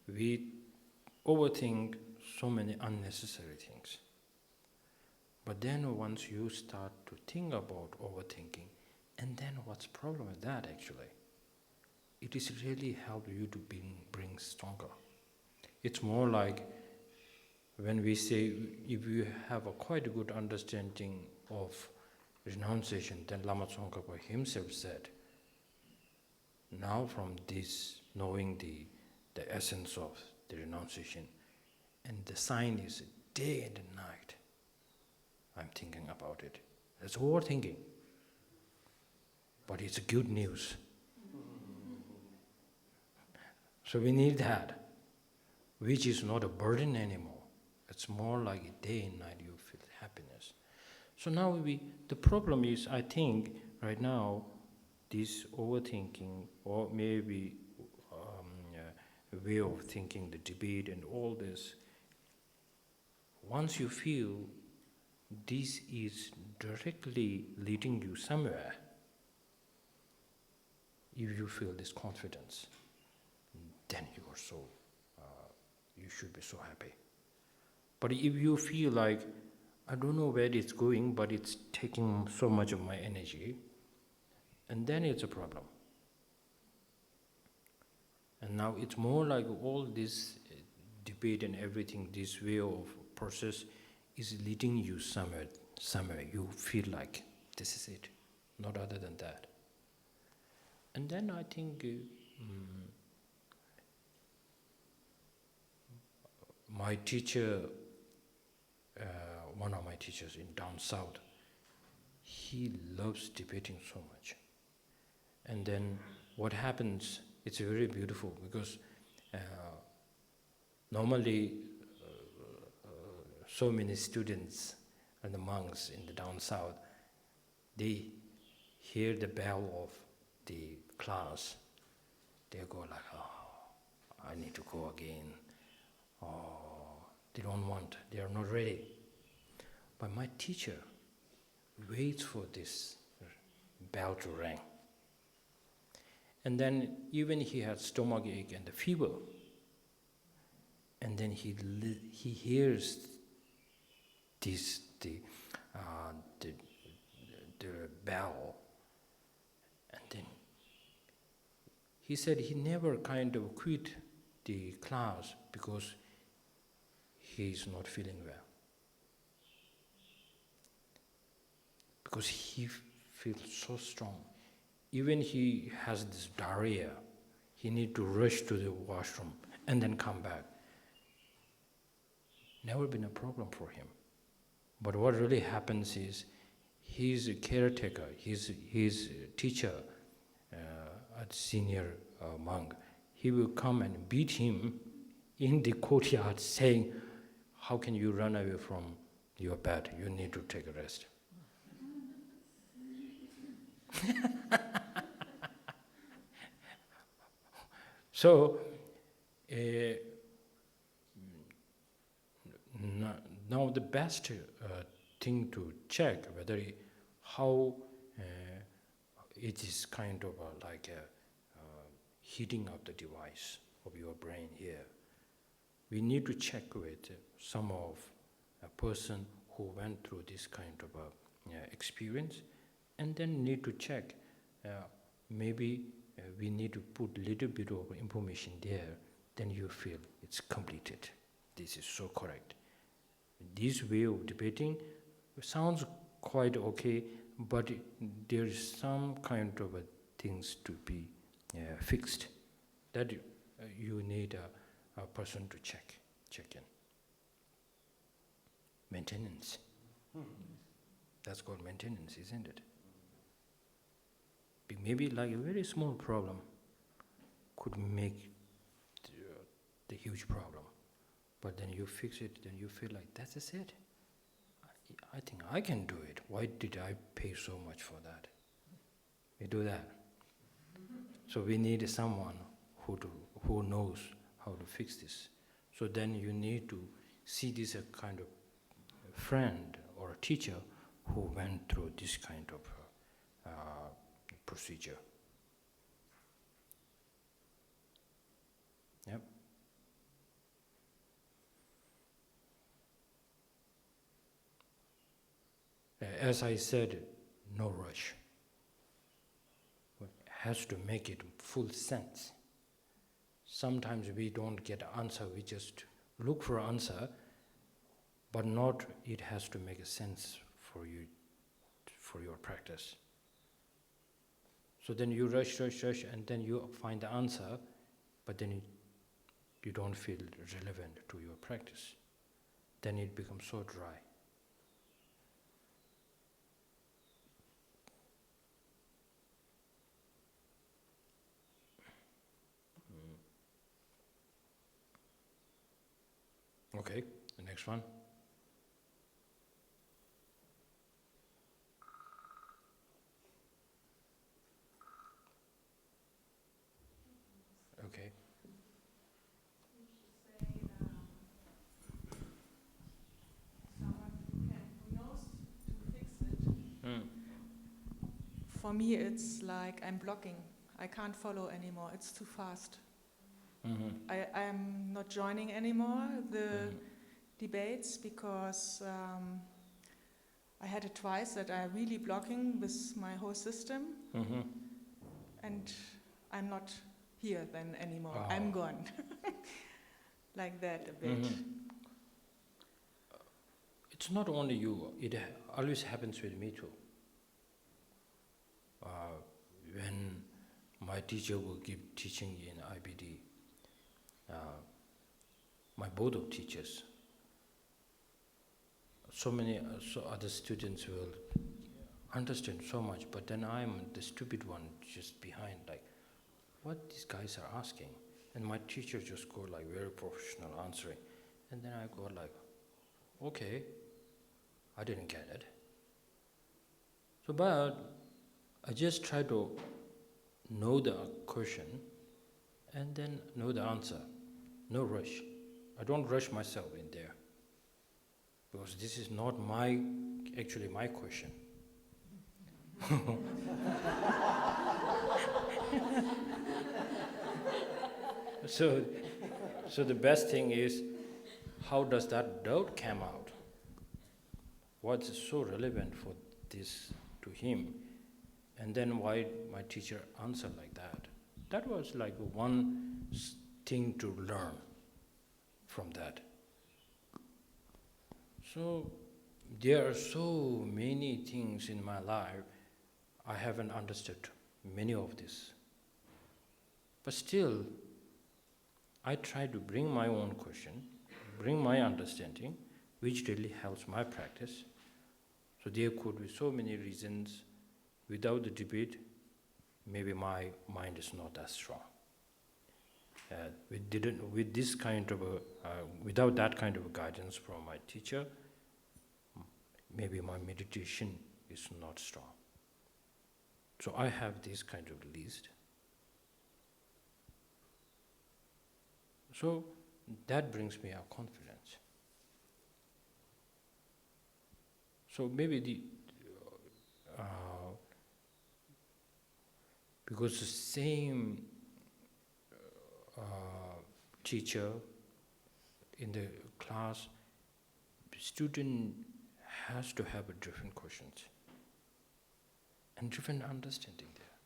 We overthink so many unnecessary things. But then once you start to think about overthinking, and then what's the problem with that actually? It is really help you to bring stronger. It's more like when we say, if you have a quite good understanding of renunciation, then Lama Tsongkhapa himself said, now from this, knowing the essence of the renunciation, and the sign is day and night, I'm thinking about it. That's overthinking. But it's good news. So we need that, which is not a burden anymore. It's more like a day and night you feel happiness. So now the problem is, I think, right now, this overthinking, or maybe way of thinking, the debate and all this, once you feel this is directly leading you somewhere, if you feel this confidence, then you are so, you should be so happy. But if you feel like, I don't know where it's going, but it's taking so much of my energy, and then it's a problem. And now it's more like all this debate and everything, this way of process is leading you somewhere. You feel like this is it, not other than that. And then I think my teacher, one of my teachers in down south, he loves debating so much. And then what happens, it's very beautiful because normally so many students and the monks in the down south, they hear the bell of the class, they go like, oh, I need to go again. Oh, they don't want, they are not ready. But my teacher waits for this bell to ring. And then even he had stomach ache and the fever. And then he hears this the bell. And then he said he never kind of quit the class because he is not feeling well. Because he feels so strong. Even he has this diarrhea, he need to rush to the washroom and then come back. Never been a problem for him. But what really happens is, he's a caretaker, he's a teacher, a senior monk. He will come and beat him in the courtyard saying, how can you run away from your bed? You need to take a rest. So, now the best thing to check whether how it is kind of like a heating of the device of your brain here. We need to check with some of a person who went through this kind of experience, and then need to check maybe we need to put a little bit of information there, then you feel it's completed. This is so correct. This way of debating sounds quite okay, but there is some kind of things to be fixed that you need a person to check in. Maintenance. That's called maintenance, isn't it? Maybe like a very small problem could make the huge problem. But then you fix it, then you feel like, that's it. I think I can do it. Why did I pay so much for that? We do that. So we need someone who knows how to fix this. So then you need to see this as a kind of friend or a teacher who went through this kind of procedure. Yep. As I said, no rush. It has to make it full sense. Sometimes we don't get an answer, we just look for an answer, but not it has to make a sense for you, for your practice. So then you rush, and then you find the answer, but then you don't feel relevant to your practice. Then it becomes so dry. Okay, the next one. Okay. Someone who knows to fix it. For me, it's like I'm blocking. I can't follow anymore. It's too fast. I'm not joining anymore the debates because I had it twice that I'm really blocking with my whole system, and I'm not here then anymore. I'm gone. Like that a bit. It's not only you, it always happens with me too. When my teacher will give teaching in IBD, my both of teachers, so other students will understand so much, but then I'm the stupid one just behind, like, what these guys are asking? And my teacher just go like very professional answering. And then I go like, okay, I didn't get it. So, but I just try to know the question and then know the answer. No rush. I don't rush myself in there. Because this is not actually my question. So the best thing is, how does that doubt come out? What's so relevant for this to him? And then why my teacher answered like that? That was like one thing to learn from that. So there are so many things in my life I haven't understood many of this. But still, I try to bring my own question, bring my understanding, which really helps my practice. So there could be so many reasons. Without the debate, maybe my mind is not as strong. With this kind of without that kind of guidance from my teacher, maybe my meditation is not strong. So I have this kind of list. So that brings me a confidence. So maybe because the same teacher in the class, student has to have a different questions and different understanding there.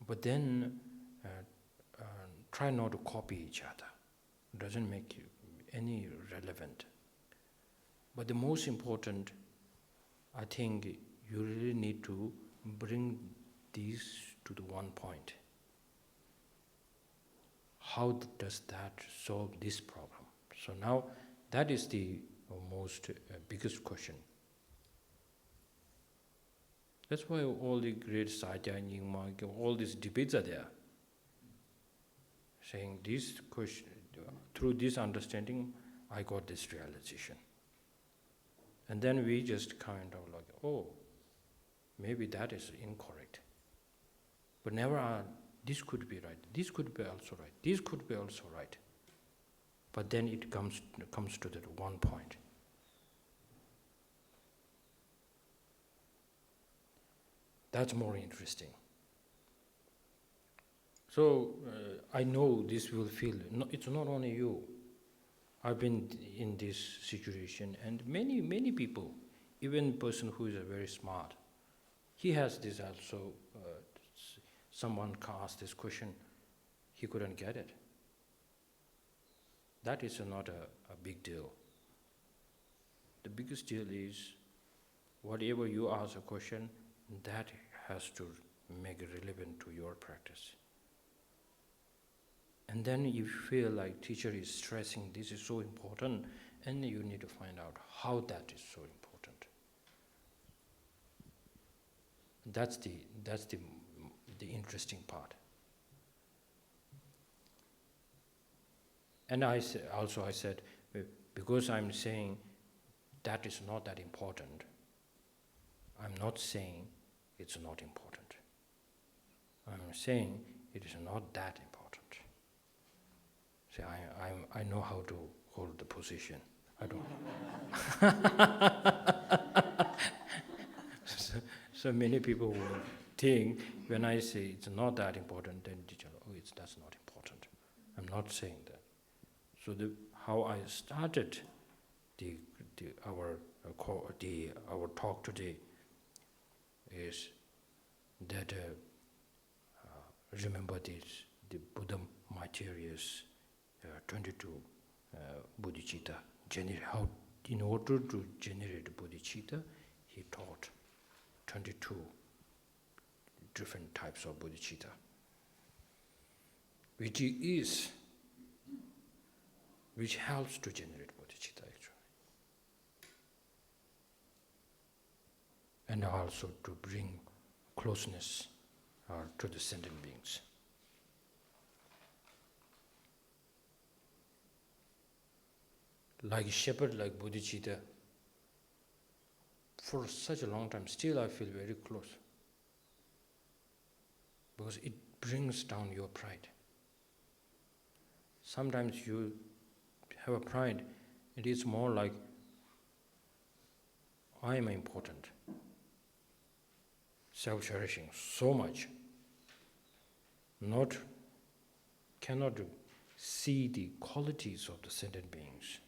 But then try not to copy each other. It doesn't make you any relevant. But the most important, I think you really need to bring these to the one point. How does that solve this problem? So now that is the most biggest question. That's why all the great Satya and Nyingma, all these debates are there. Saying this question, through this understanding, I got this realization. And then we just kind of like, oh, maybe that is incorrect. But never, this could be right, this could be also right, this could be also right. But then it comes to that one point. That's more interesting. So I know this will feel, it's not only you. I've been in this situation, and many people, even person who is very smart, he has this also. Someone asked this question, he couldn't get it. That is not a big deal. The biggest deal is, whatever you ask a question, that has to make it relevant to your practice. And then you feel like teacher is stressing this is so important, and you need to find out how that is so important. That's the interesting part. And I said, because I'm saying that is not that important, I'm not saying it's not important. I'm saying it is not that important. See, I know how to hold the position. I don't. So many people will think when I say it's not that important, then teacher, that's not important. I'm not saying that. So how I started our talk today is that remember this, the Buddha materials 22 bodhicitta. In order to generate bodhicitta, he taught 22 different types of bodhicitta, which helps to generate bodhicitta actually, and also to bring closeness to the sentient beings. Like a shepherd, like bodhicitta, for such a long time, still I feel very close. Because it brings down your pride. Sometimes you have a pride, it is more like, I am important. Self-cherishing so much. Cannot see the qualities of the sentient beings.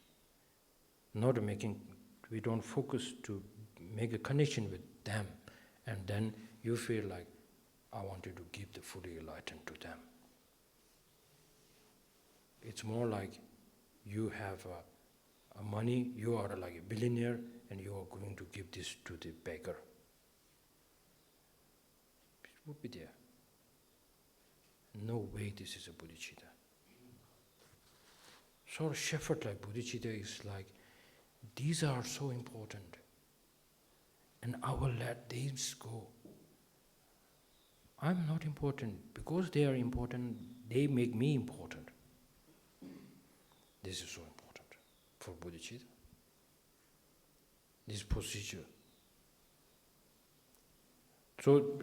We don't focus to make a connection with them, and then you feel like, I wanted to give the fully enlightened to them. It's more like you have a money, you are like a billionaire, and you are going to give this to the beggar. It would be there. No way this is a bodhicitta. So a shepherd like bodhicitta is like, these are so important, and I will let these go. I'm not important. Because they are important, they make me important. This is so important for bodhicitta. This procedure. So,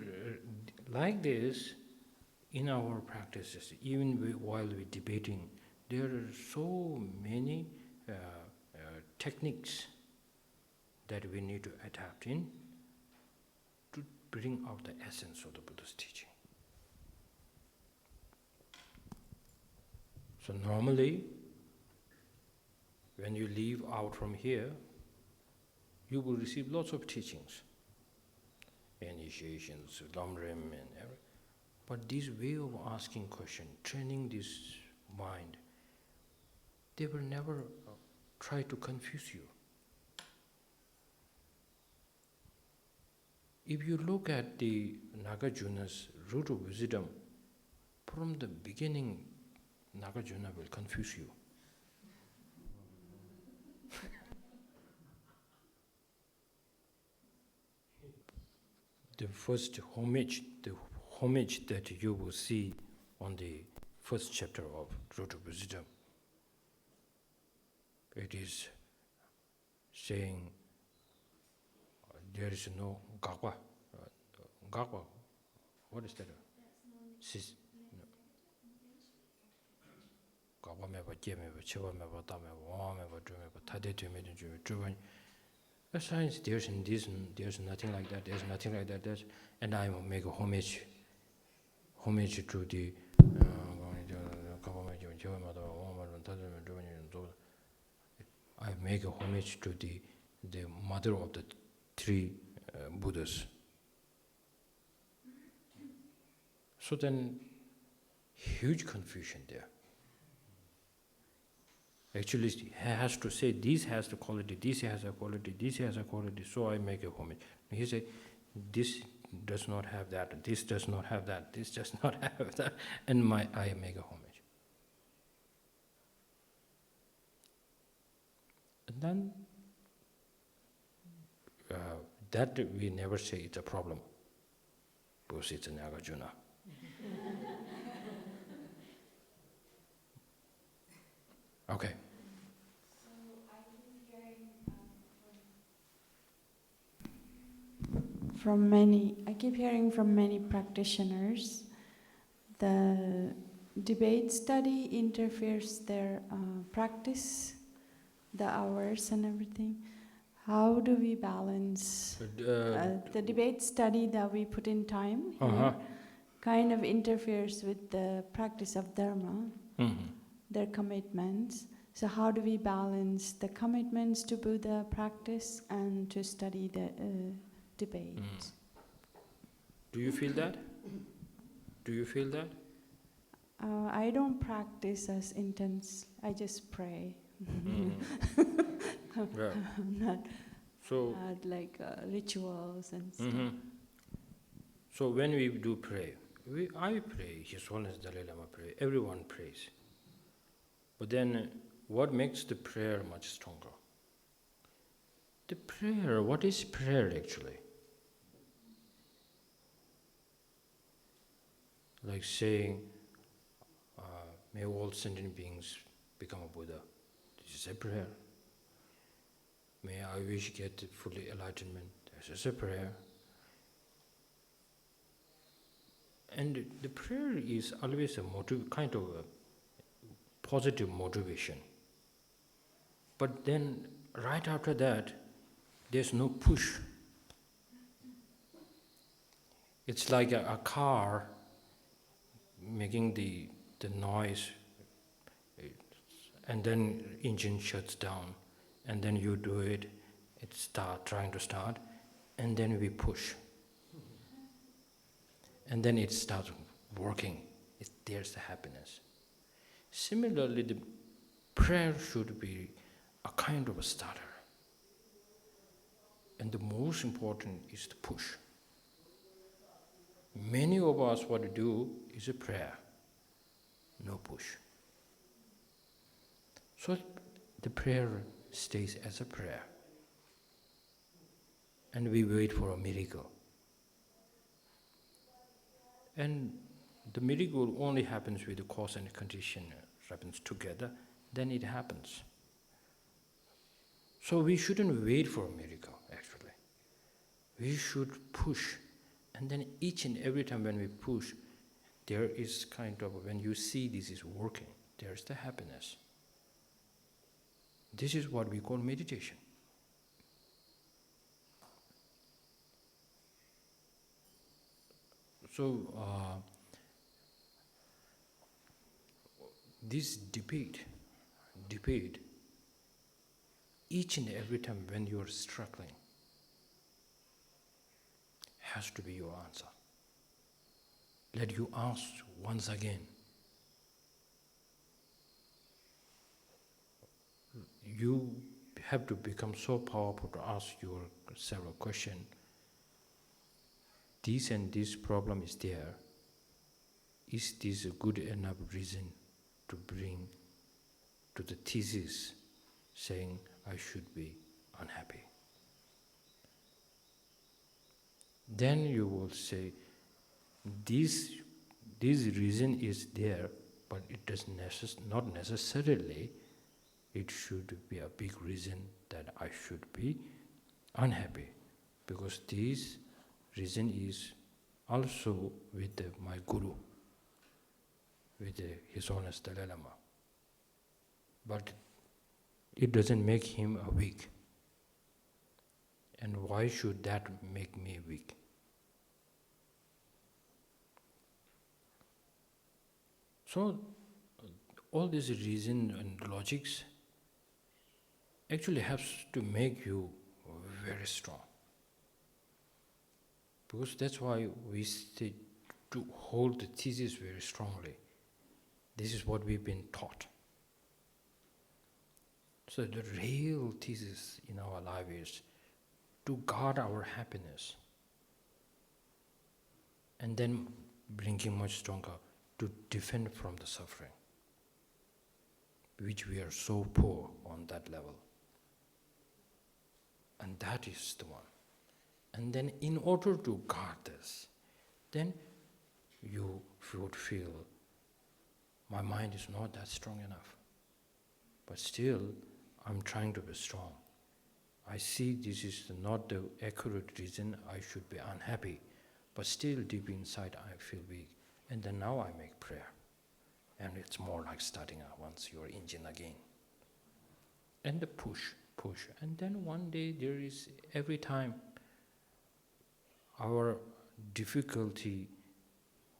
like this, in our practices, even while we're debating, there are so many techniques that we need to adapt in to bring out the essence of the Buddha's teaching. So normally, when you leave out from here, you will receive lots of teachings, initiations, lamrim, and everything. But this way of asking question, training this mind, they will never try to confuse you. If you look at the Nagarjuna's root of wisdom, from the beginning, Nagarjuna will confuse you. The first homage that you will see on the first chapter of Root of Wisdom it is saying there is no gakwa. Gakwa, what is that? Sis, no. Gakwa meba, je meba, cheba meba, ta meba, wa meba, dru meba, tade tu me, dru. Science, there's nothing like that, there's nothing like that, and I will make a homage to the I make a homage to the mother of the three Buddhas. So then, huge confusion there. Actually, he has to say this has the quality, this has a quality, this has a quality, so I make a homage. He said, this does not have that, this does not have that, this does not have that, and I make a homage. And then, that we never say it's a problem, because it's a Nagarjuna. Okay. So I keep hearing from many practitioners, the debate study interferes their practice, the hours and everything. How do we balance the debate study that we put in time here kind of interferes with the practice of Dharma, their commitments. So how do we balance the commitments to Buddha practice and to study the debate? Do you feel that? Do you feel that? I don't practice as intense. I just pray. Yeah. Not So like rituals and stuff. So when we do pray, I pray, His Holiness Dalai Lama pray, everyone prays. But then what makes the prayer much stronger? The prayer, what is prayer actually? Like saying, may all sentient beings become a Buddha. This is a prayer. May I wish get fully enlightenment. This is a prayer. And the prayer is always a kind of a positive motivation. But then, right after that, there's no push. It's like a car making the noise, and then engine shuts down, and then you do it, trying to start, and then we push. And then it starts working. There's the happiness. Similarly, the prayer should be a kind of a starter. And the most important is the push. Many of us, what we do is a prayer, no push. So the prayer stays as a prayer. And we wait for a miracle. And the miracle only happens with the cause and the condition happens together, then it happens. So we shouldn't wait for a miracle, actually. We should push. And then each and every time when we push, there is kind of, when you see this is working, there's the happiness. This is what we call meditation. So, this debate, each and every time when you are struggling, has to be your answer. Let you ask once again. You have to become so powerful to ask yourself a question. This and this problem is there. Is this a good enough reason to bring to the thesis saying I should be unhappy? Then you will say, this reason is there, but it does not necessarily it should be a big reason that I should be unhappy, because this reason is also with my Guru, with His Holiness Dalai Lama. But it doesn't make him a weak. And why should that make me weak? So, all this reason and logics actually has to make you very strong. Because that's why we stay to hold the thesis very strongly. This is what we've been taught. So the real thesis in our life is to guard our happiness, and then bringing much stronger to defend from the suffering, which we are so poor on that level. And that is the one. And then in order to guard this, then you would feel, my mind is not that strong enough. But still, I'm trying to be strong. I see this is not the accurate reason I should be unhappy, but still deep inside I feel weak. And then now I make prayer. And it's more like starting once your engine again. And the push. And then one day there is, every time, our difficulty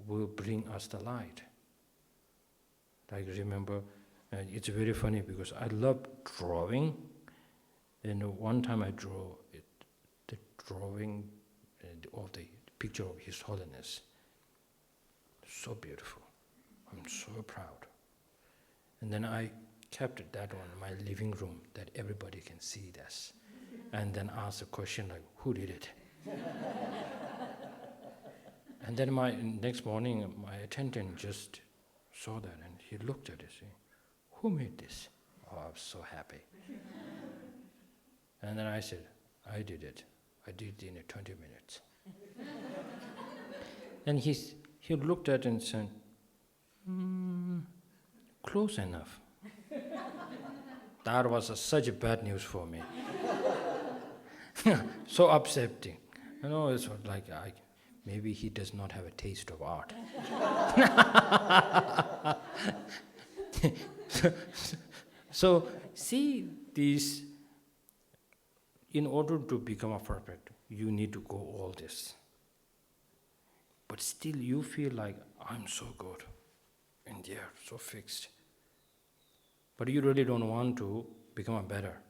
will bring us the light. Like remember, it's very funny because I love drawing. And one time I drew the drawing of the picture of His Holiness. So beautiful. I'm so proud. And then I kept that one in my living room that everybody can see this. And then ask the question like, who did it? And then next morning, my attendant just saw that and he looked at it saying, who made this? Oh, I was so happy. And then I said, I did it. I did it in 20 minutes. And he looked at it and said, close enough. That was such bad news for me. So upsetting. You know, it's like maybe he does not have a taste of art. So see these, in order to become a perfect, you need to go all this. But still you feel like, I'm so good, and they're so fixed. But you really don't want to become a better.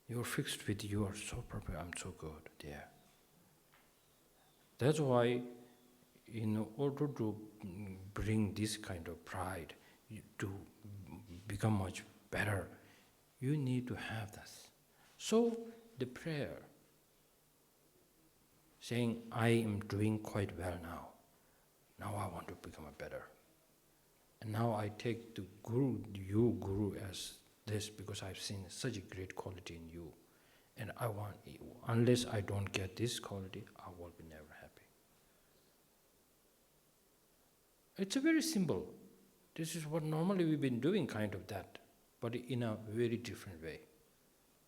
You're fixed with, you are so perfect, I'm so good, there. That's why, in order to bring this kind of pride, to become much better, you need to have this. So, the prayer, saying, I am doing quite well now. Now I want to become a better. And now I take the Guru, you Guru, as this because I've seen such a great quality in you. And I want, unless I don't get this quality, I will be never happy. It's a very simple. This is what normally we've been doing, kind of that, but in a very different way.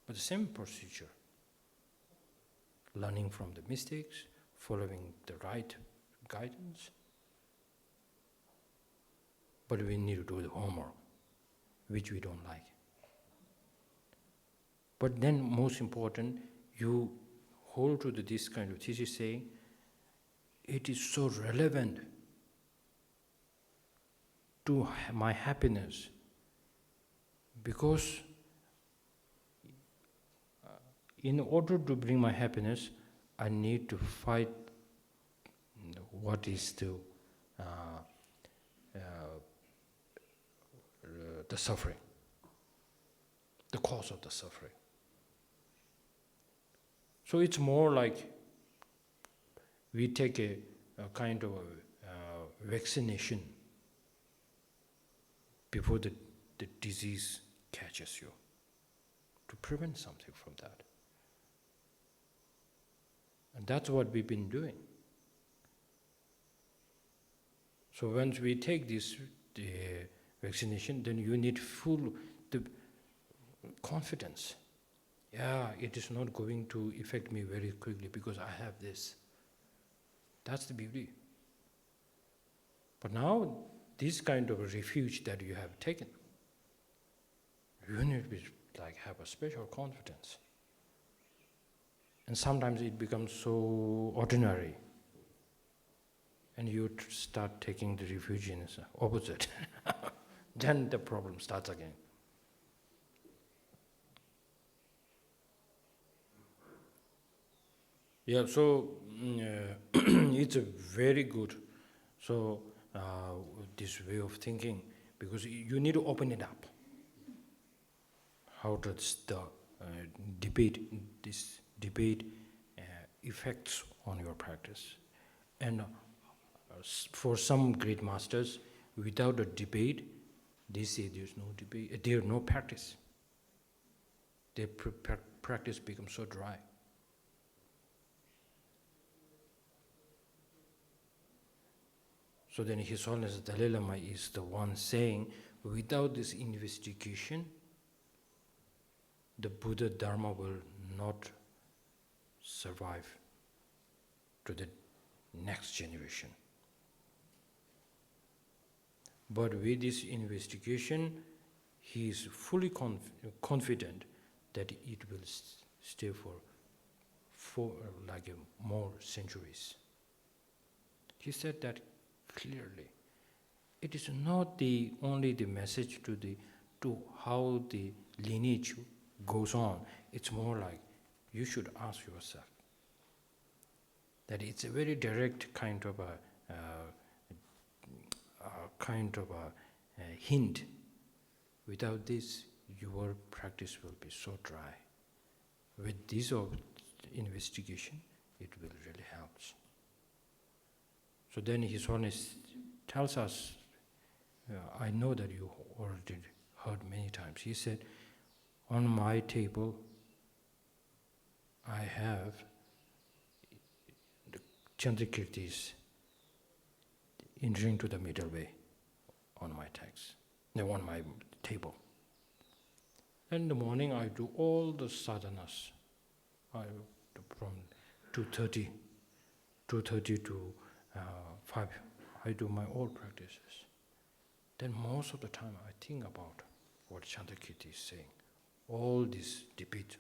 But the same procedure. Learning from the mistakes, following the right guidance. But we need to do the homework, which we don't like. But then, most important, you hold to this kind of thesis saying, it is so relevant to my happiness, because in order to bring my happiness, I need to fight what is the suffering, the cause of the suffering. So it's more like we take a kind of vaccination before the disease catches you, to prevent something from that. And that's what we've been doing. So once we take this vaccination, then you need confidence. Yeah, it is not going to affect me very quickly because I have this. That's the beauty. But now, this kind of refuge that you have taken, you need to be, like, have a special confidence. And sometimes it becomes so ordinary. And you start taking the refuge in the opposite. Then the problem starts again. Yeah, so it's a very good, so this way of thinking, because you need to open it up. How does the this debate effects on your practice? And for some great masters, without a debate, they say there's no debate, there's no practice. Their practice becomes so dry. So then His Holiness Dalai Lama is the one saying, without this investigation, the Buddha Dharma will not survive to the next generation. But with this investigation, he is fully confident that it will stay for like more centuries. He said that clearly. It is not only the message to how the lineage goes on. It's more like you should ask yourself that it's a very direct kind of a hint. Without this, your practice will be so dry. With this investigation, it will really help. So then His Holiness tells us, I know that you already heard many times. He said, on my table, I have the Chandrakirtis entering to the middle way on my text, on my table. In the morning, I do all the sadhanas. From 2:30 to 5, I do my all practices. Then most of the time, I think about what Chandrakirti is saying. All this debate,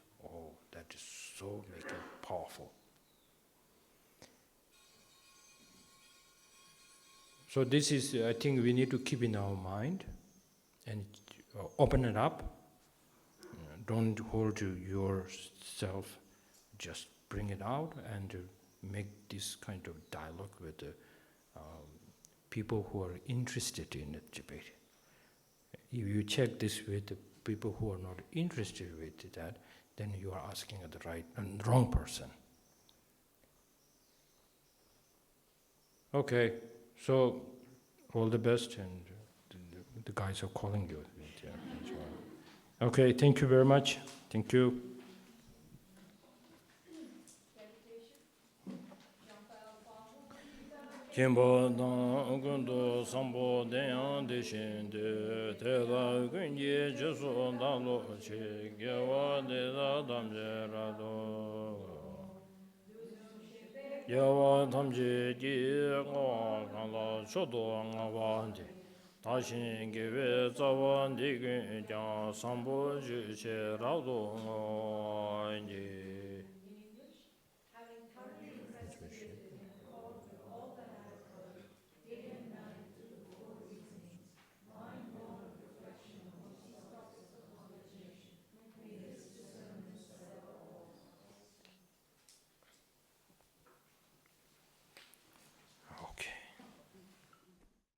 that is so making powerful. So this is, I think we need to keep in our mind and open it up. Don't hold to yourself, just bring it out and make this kind of dialogue with the people who are interested in the debate. If you check this with the people who are not interested with that, then you are asking the right and wrong person. Okay, so all the best, and the guys are calling you. Okay, thank you very much. Thank you. Kimbo dang gundo sambo deyan deshin de tela gunye jesu dan lo che gewa de da damje rado yawa damje ji ngo ngala chodo ngawa de dashin gewe zawan de gun ja sambo ju che rado ngo